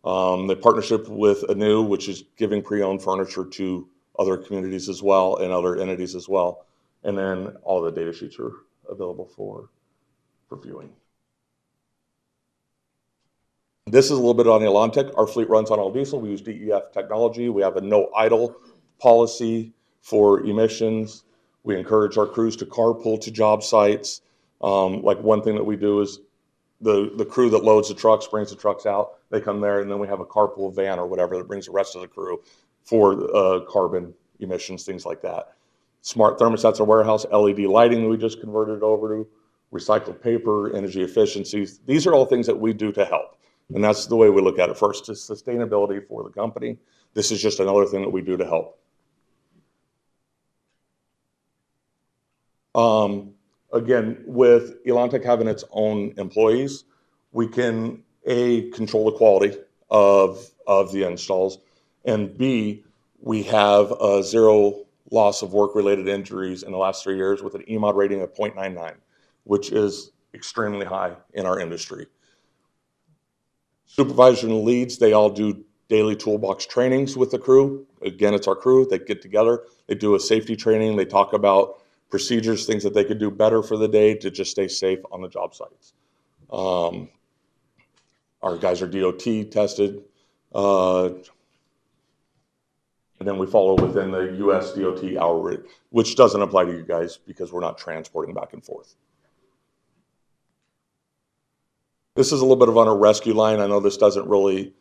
The partnership with ANEW, which is giving pre-owned furniture to other communities as well and other entities as well. And then all the data sheets are available for viewing. This is a little bit on Elontech. Our fleet runs on all diesel. We use DEF technology. We have a no idle policy for emissions. We encourage our crews to carpool to job sites. Like one thing that we do is the crew that loads the trucks, brings the trucks out, they come there, and then we have a carpool van or whatever that brings the rest of the crew for carbon emissions, things like that. Smart thermostats in warehouse, LED lighting we just converted over to, recycled paper, energy efficiencies. These are all things that we do to help. And that's the way we look at it. First is sustainability for the company. This is just another thing that we do to help. Again, with Elontech having its own employees, we can A, control the quality of the installs, and B, we have zero loss of work-related injuries in the last 3 years with an EMOD rating of 0.99, which is extremely high in our industry. Supervisors and leads, they all do daily toolbox trainings with the crew. Again, it's our crew. They get together. They do a safety training. They talk about procedures, things that they could do better for the day to just stay safe on the job sites. Our guys are DOT tested. And then we follow within the US DOT hour rate, which doesn't apply to you guys because we're not transporting back and forth. This is a little bit of on a rescue line. I know this doesn't really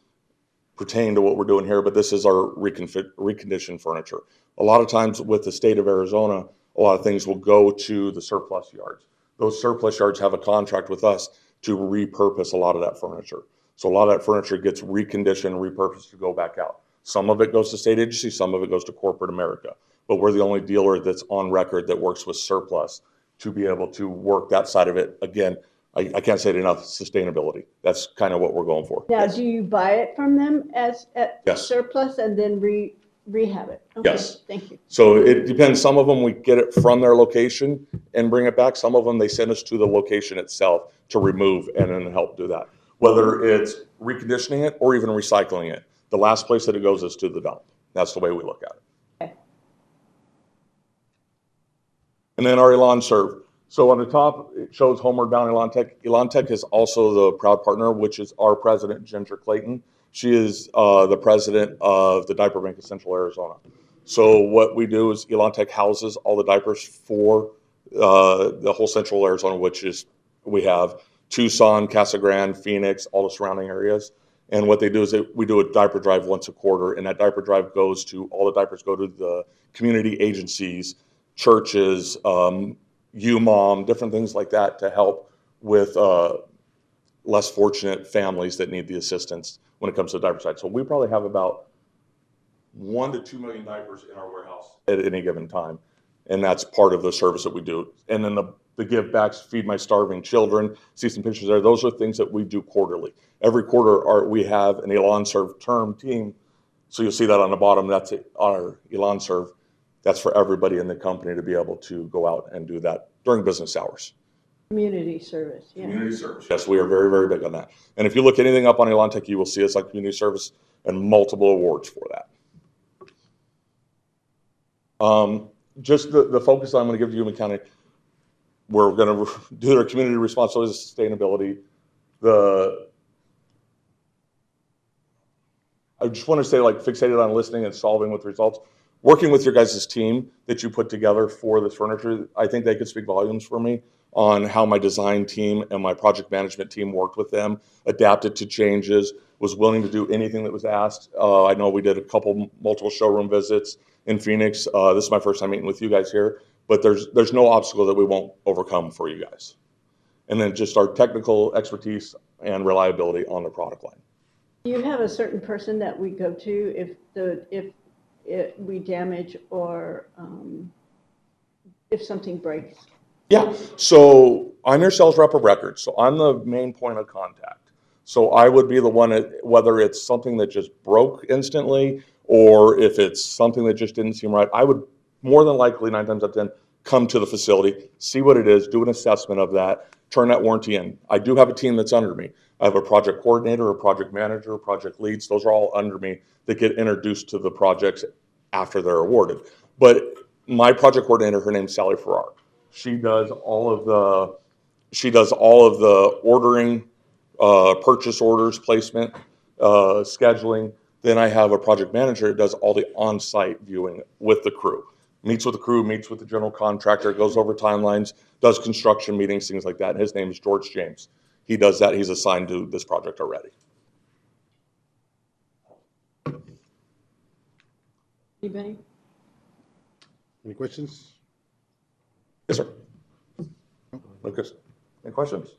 pertain to what we're doing here, but this is our reconditioned furniture. A lot of times with the state of Arizona, a lot of things will go to the surplus yards. Those surplus yards have a contract with us to repurpose a lot of that furniture. So a lot of that furniture gets reconditioned, repurposed to go back out. Some of it goes to state agency, some of it goes to corporate America. But we're the only dealer that's on record that works with surplus to be able to work that side of it. Again, I can't say it enough, sustainability. That's kind of what we're going for. Now, Yes. do you buy it from them as at Yes. surplus and then rehab it? Okay, Yes. thank you. So it depends. Some of them we get it from their location and bring it back. Some of them they send us to the location itself to remove and then help do that. Whether it's reconditioning it or even recycling it. The last place that it goes is to the dump. That's the way we look at it. Okay. And then our Elon Serve. So on the top, it shows Homeward Bound Elontech. Elontech is also the proud partner, which is our president, Ginger Clayton. She is the president of the Diaper Bank of Central Arizona. So what we do is Elontech houses all the diapers for the whole Central Arizona, which is we have Tucson, Casa Grande, Phoenix, all the surrounding areas. And what they do is we do a diaper drive once a quarter, and that diaper drive goes to, all the diapers go to the community agencies, churches, UMOM, different things like that to help with less fortunate families that need the assistance when it comes to the diaper side. So we probably have about 1 to 2 million diapers in our warehouse at any given time. And that's part of the service that we do. And then the give backs, feed my starving children, see some pictures there. Those are things that we do quarterly. Every quarter we have an Elan Serve term team. So you'll see that on the bottom, that's our Elan Serve. That's for everybody in the company to be able to go out and do that during business hours. Community service, yeah. Community service. Yes, we are very, very big on that. And if you look anything up on Elan Tech, you will see us on community service and multiple awards for that. Just the focus I'm going to give to Yuma County, we're going to do their community responsibility, sustainability. I just want to say, like, fixated on listening and solving with results. Working with your guys' team that you put together for this furniture, I think they could speak volumes for me on how my design team and my project management team worked with them, adapted to changes, was willing to do anything that was asked. I know we did multiple showroom visits in Phoenix. This is my first time meeting with you guys here, but there's no obstacle that we won't overcome for you guys. And then just our technical expertise and reliability on the product line. Do you have a certain person that we go to if we damage or if something breaks? Yeah, so I'm your sales rep of record, so I'm the main point of contact. So I would be the one, whether it's something that just broke instantly or if it's something that just didn't seem right, I would more than likely 9 times out of 10 come to the facility, see what it is, do an assessment of that, turn that warranty in. I do have a team that's under me. I have a project coordinator, a project manager, project leads. Those are all under me that get introduced to the projects after they're awarded. But my project coordinator, her name's Sally Farrar. She does all of the ordering, purchase orders, placement, scheduling. Then I have a project manager that does all the on-site viewing with the crew. Meets with the crew, meets with the general contractor, goes over timelines, does construction meetings, things like that. And his name is George James. He does that. He's assigned to this project already. Anybody? Any questions? Yes, sir. Lucas, any questions?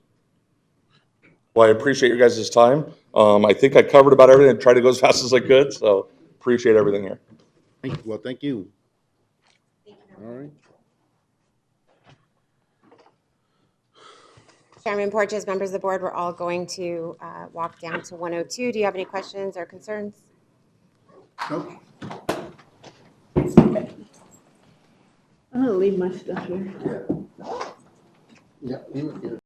Well, I appreciate your guys' time. I think I covered about everything and tried to go as fast as I could, so appreciate everything here. Well, thank you. All right. Chairman Porches, members of the board, we're all going to walk down to 102. Do you have any questions or concerns? Nope. I'm gonna leave my stuff here. Yeah, leave it here.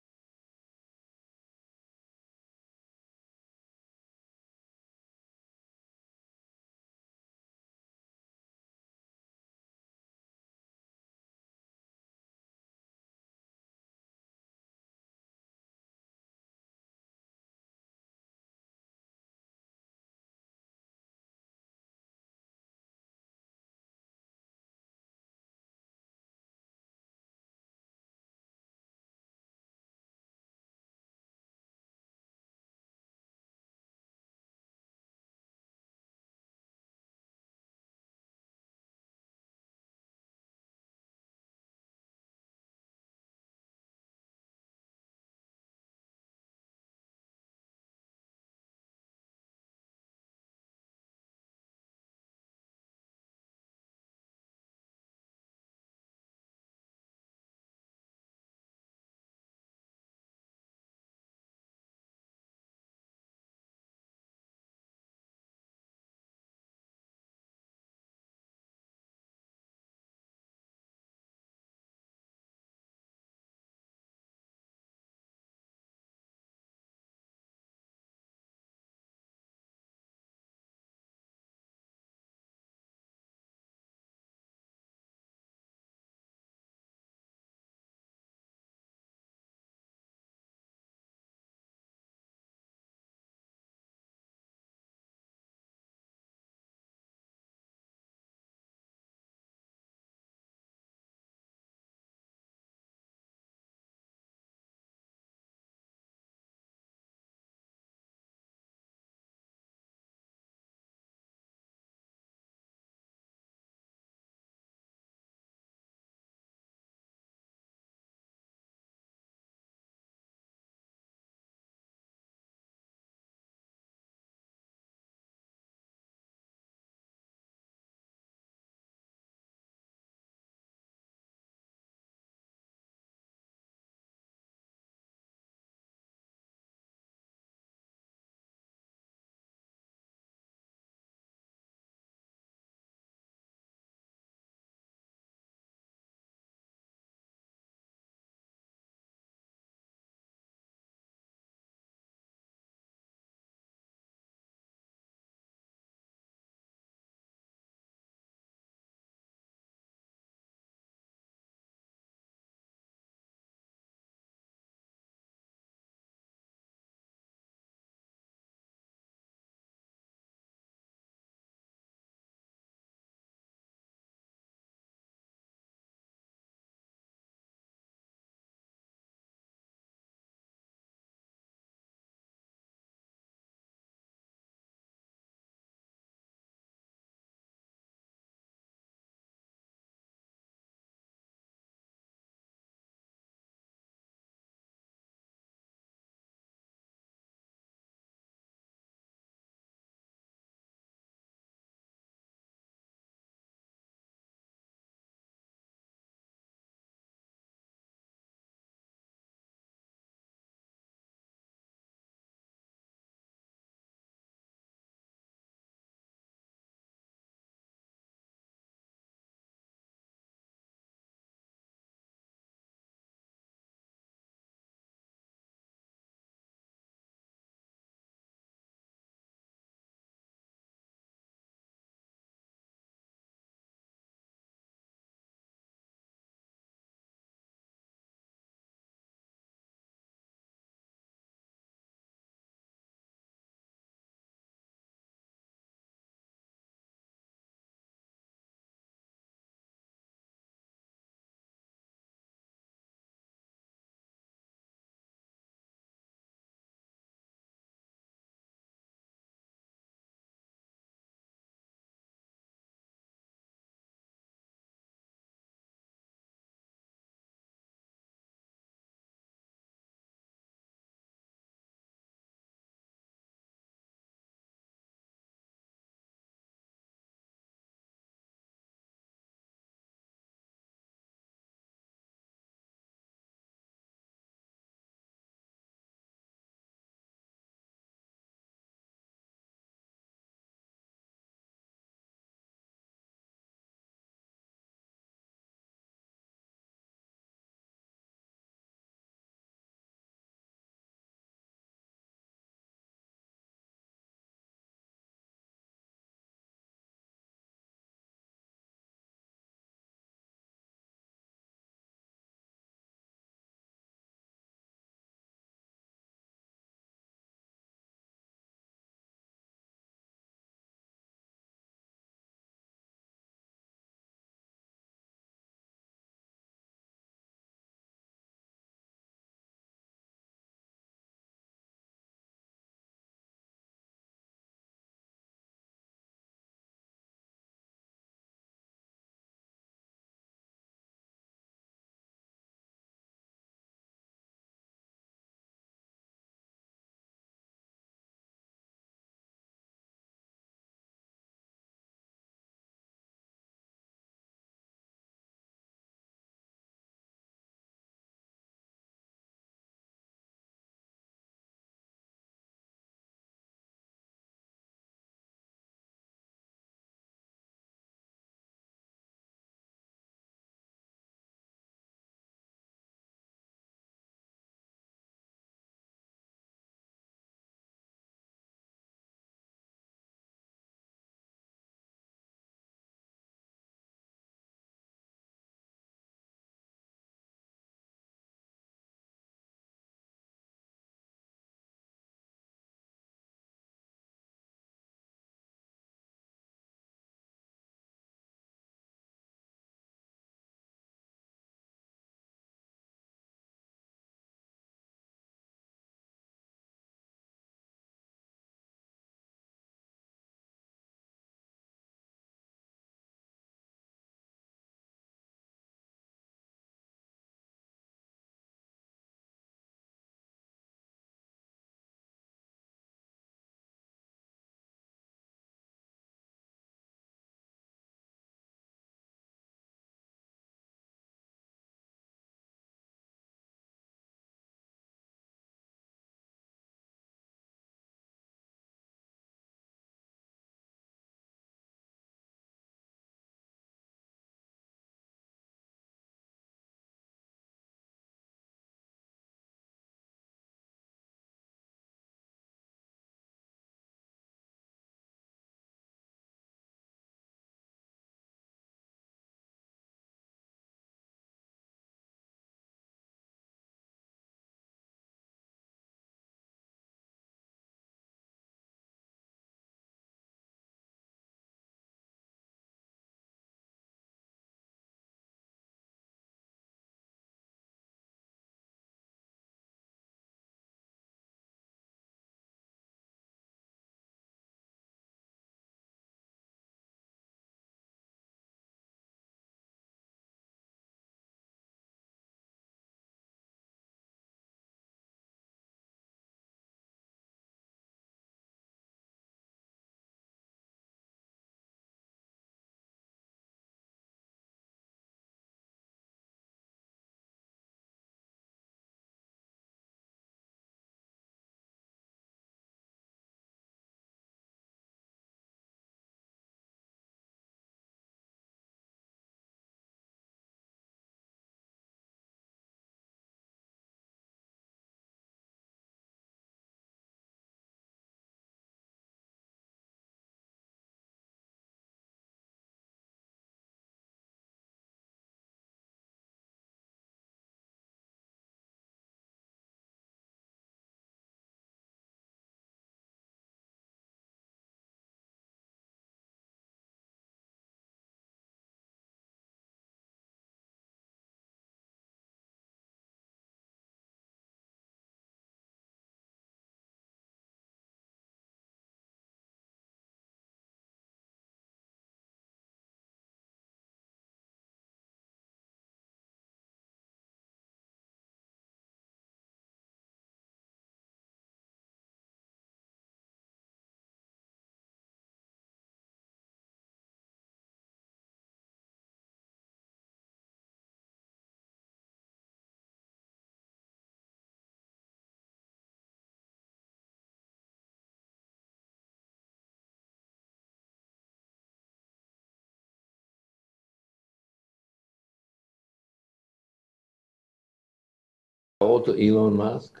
Oh, to Elon Musk.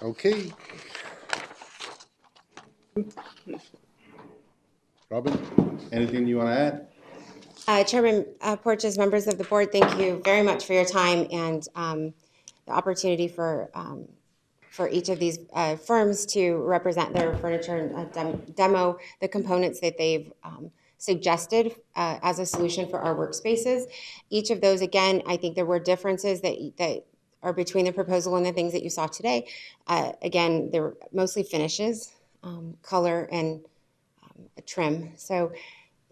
Okay. Robin, anything you want to add? Chairman Porches, members of the board, thank you very much for your time and the opportunity for each of these firms to represent their furniture and demo the components that they've suggested as a solution for our workspaces. Each of those, again, I think there were differences that are between the proposal and the things that you saw today. Again, they're mostly finishes, color, and trim. So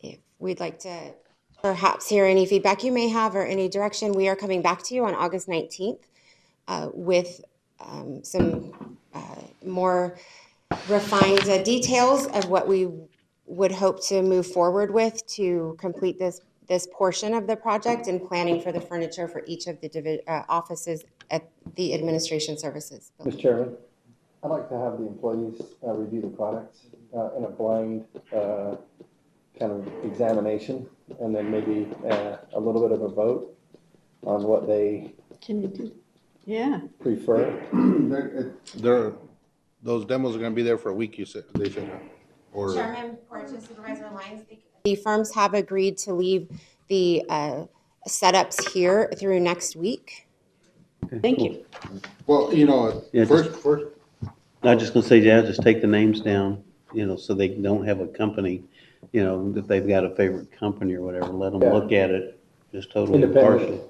if we'd like to perhaps hear any feedback you may have or any direction, we are coming back to you on August 19th with some more refined details of what we would hope to move forward with to complete this portion of the project and planning for the furniture for each of the offices at the administration services. Mr. Chairman, I'd like to have the employees review the products in a blind kind of examination, and then maybe a little bit of a vote on what they Can you do? Yeah. prefer. Those demos are going to be there for a week, they said. Or Chairman Porches, Supervisor Lyons, the firms have agreed to leave the setups here through next week. Thank you. Well, Yeah, first, I was just gonna say, yeah, just take the names down, so they don't have a company, if they've got a favorite company or whatever, let them Yeah. look at it, just totally Independently.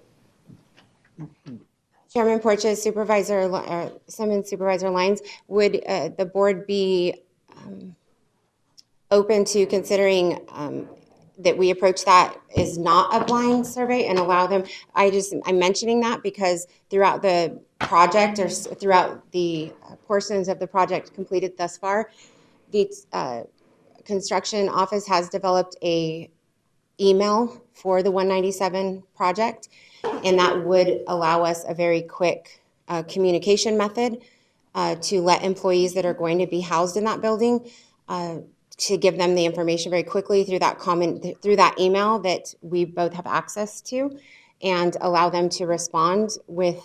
impartial. Chairman Porches, Simmons, Supervisor Lyons, would the board be open to considering that we approach that is not a blind survey and allow them? I'm mentioning that because throughout the project or throughout the portions of the project completed thus far, the construction office has developed a email for the 197 project, and that would allow us a very quick communication method to let employees that are going to be housed in that building to give them the information very quickly through that email that we both have access to, and allow them to respond with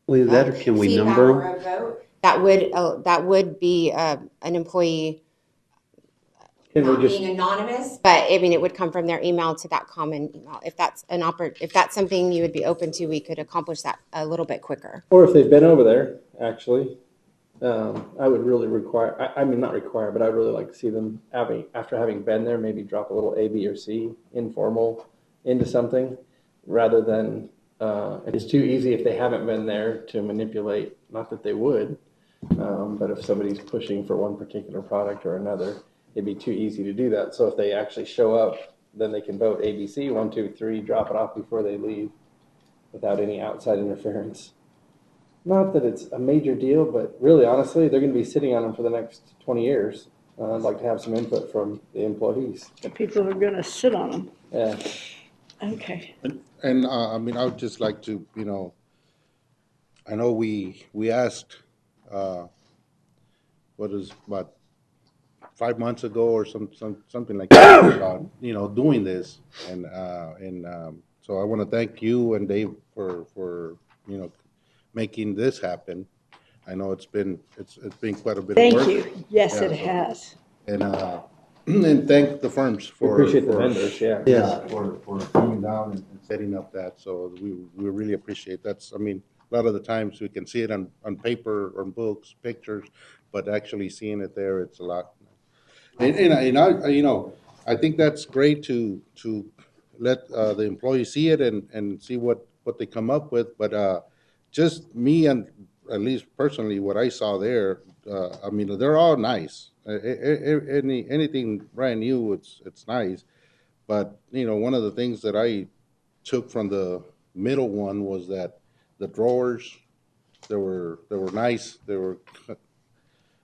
Well, that, or can we feedback number or them? a vote. That would be an employee Can we not just, being anonymous, but I mean, it would come from their email to that common email. If that's if that's something you would be open to, we could accomplish that a little bit quicker. or if they've been over there, actually, I would really require, I mean, not require, but I'd really like to see them after having been there, maybe drop a little A, B, or C informal into something, rather than, it's too easy if they haven't been there to manipulate, not that they would, but if somebody's pushing for one particular product or another, it'd be too easy to do that. So if they actually show up, then they can vote ABC, 1, 2, 3, drop it off before they leave without any outside interference. Not that it's a major deal, but really, honestly, they're going to be sitting on them for the next 20 years. I'd like to have some input from the employees. The people are going to sit on them. Yeah. Okay. and I mean, I would just like to, I know we asked, about 5 months ago or something like that about, doing this. And so I want to thank you and Dave for making this happen. I know it's been quite a bit of work. Thank you. Yes, Yeah, it has. And and thank the firms for Appreciate the vendors, yeah. for coming down and setting up that. So we really appreciate that. I mean, a lot of the times we can see it on paper or books, pictures, but actually seeing it there, it's a lot. And I think that's great to let the employees see it and see what they come up with. But just me, and at least personally, what I saw there, I mean, they're all nice. Anything brand new, it's nice. But one of the things that I took from the middle one was that the drawers, they were nice. They were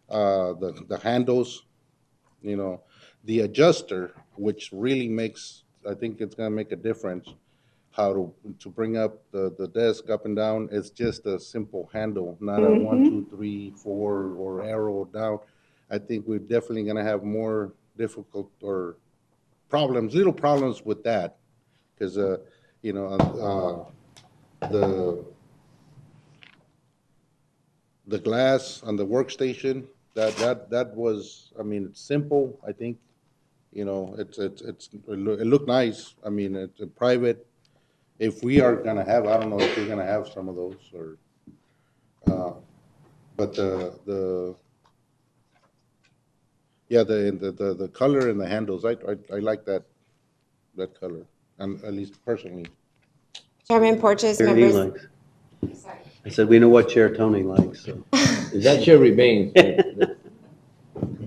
the handles, the adjuster, which really makes, I think it's gonna make a difference. How to bring up the desk up and down. It's just a simple handle, not a 1, 2, 3, 4 or arrow down. I think we're definitely gonna have more difficult or little problems with that. because, you know, the glass on the workstation, that was, I mean, it's simple, I think, you know, it looked nice. I mean, it's a private. If we are gonna have, I don't know if we're gonna have some of those or, but yeah, the color and the handles, I like that color, and at least personally. Chairman Porches, Chair he members. likes. I said, we know what Chair Tony likes, so. That should remain.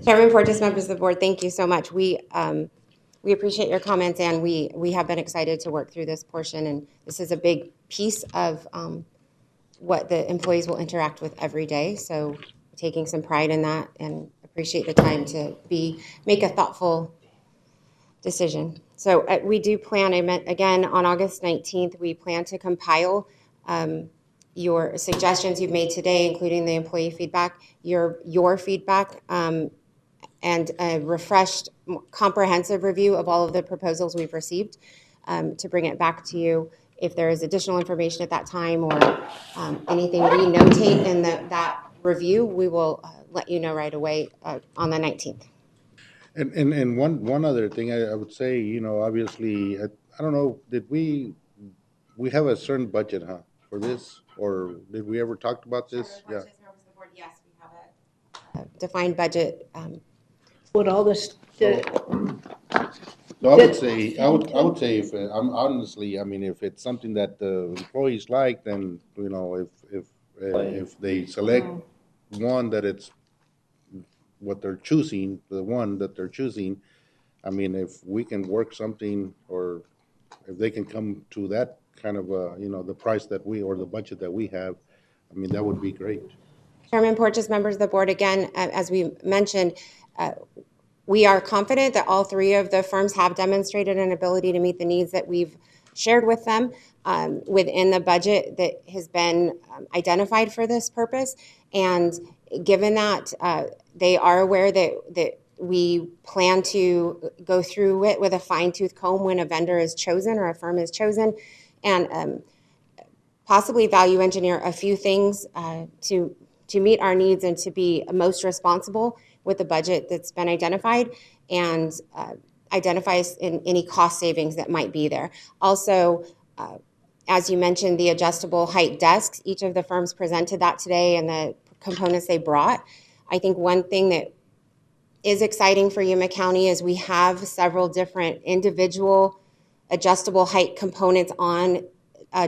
Chairman Porges, members of the board, thank you so much. We appreciate your comments, and we have been excited to work through this portion, and this is a big piece of what the employees will interact with every day. So taking some pride in that and appreciate the time to make a thoughtful decision. So we do plan, again, on August 19th, we plan to compile your suggestions you've made today, including the employee feedback, your feedback, and a refreshed, comprehensive review of all of the proposals we've received to bring it back to you. If there is additional information at that time or anything we notate in that review, we will let you know right away on the 19th. And one other thing I would say, you know, obviously, I don't know, did we have a certain budget, huh, for this? Or did we ever talk about this? Yeah. Yes, we have a defined budget. What all this, So I would say if, I'm honestly, I mean, if it's something that the employees like, then, you know, if they select one that it's what they're choosing, the one that they're choosing, I mean, if we can work something, or if they can come to that kind of, you know, the price that or the budget that we have, I mean, that would be great. Chairman Porches, members of the board, again, as we mentioned, we are confident that all three of the firms have demonstrated an ability to meet the needs that we've shared with them within the budget that has been identified for this purpose. And given that they are aware that we plan to go through it with a fine-tooth comb when a vendor is chosen or a firm is chosen, and possibly value engineer a few things to meet our needs and to be most responsible with the budget that's been identified, and identifies in any cost savings that might be there. Also, as you mentioned, the adjustable height desks, each of the firms presented that today and the components they brought. I think one thing that is exciting for Yuma County is we have several different individual adjustable height components on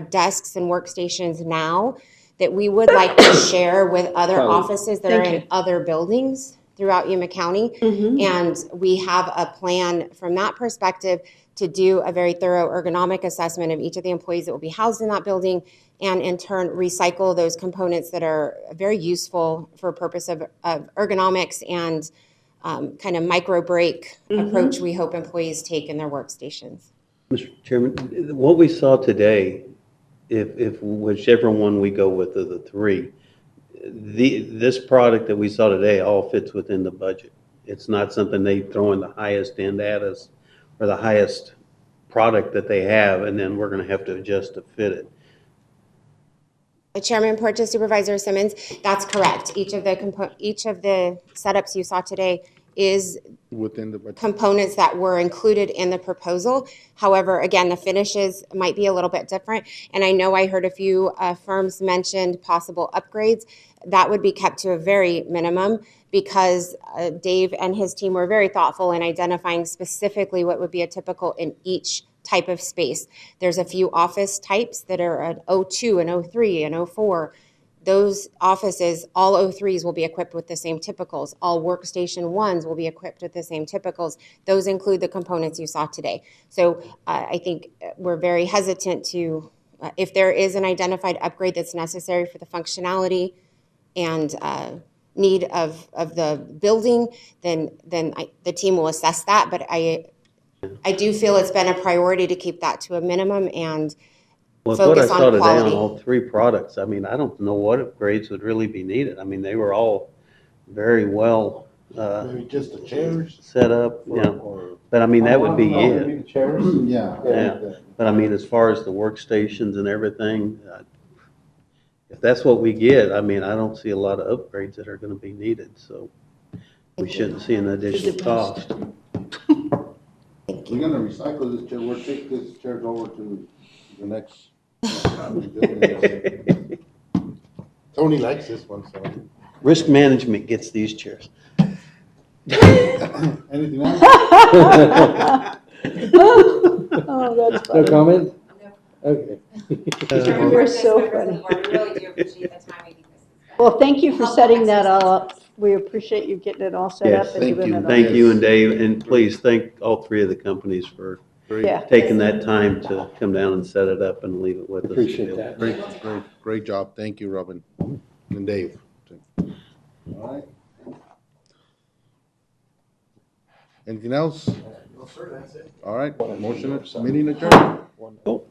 desks and workstations now that we would like to share with other offices that are in other buildings throughout Yuma County. And we have a plan from that perspective to do a very thorough ergonomic assessment of each of the employees that will be housed in that building, and in turn recycle those components that are very useful for purpose of ergonomics and kind of micro break approach we hope employees take in their workstations. Mr. Chairman, what we saw today, if whichever one we go with of the three, this product that we saw today all fits within the budget. It's not something they throw in the highest end at us or the highest product that they have, and then we're going to have to adjust to fit it. Chairman Porches, Supervisor Simmons, that's correct. Each of the setups you saw today is within the budget. Components that were included in the proposal. However, again, the finishes might be a little bit different. And I know I heard a few firms mentioned possible upgrades. That would be kept to a very minimum, because Dave and his team were very thoughtful in identifying specifically what would be a typical in each type of space. There's a few office types that are an O2, an O3, an O4. Those offices, all O3s will be equipped with the same typicals. All workstation 1s will be equipped with the same typicals. Those include the components you saw today. So I think we're very hesitant to, if there is an identified upgrade that's necessary for the functionality and need of the building, then the team will assess that. But I do feel it's been a priority to keep that to a minimum and Well, focus what I saw on today quality. on all three products, I mean, I don't know what upgrades would really be needed. I mean, they were all very well Maybe just the chairs? set up, Or- you know. or- But I mean, that would be Oh, it. maybe the chairs? Yeah. Yeah. But I mean, as far as the workstations and everything, if that's what we get, I mean, I don't see a lot of upgrades that are gonna be needed, so we shouldn't see an additional cost. We're gonna recycle this chair, we'll take this chair over to the next. building. Tony likes this one, so. Risk management gets these chairs. Anything else? Oh, that's No funny. comment? Okay. You're so funny. We really do appreciate the time because Well, thank you for setting that all up. We appreciate you getting it all set up Yes, and doing it all. thank you and Dave, and please thank all three of the companies for Yeah. taking that time to come down and set it up and leave it with us. Appreciate that. Great job. Thank you, Robin and Dave. All right. Anything else? No, sir, that's it. All right, motion, meeting adjourned. Cool.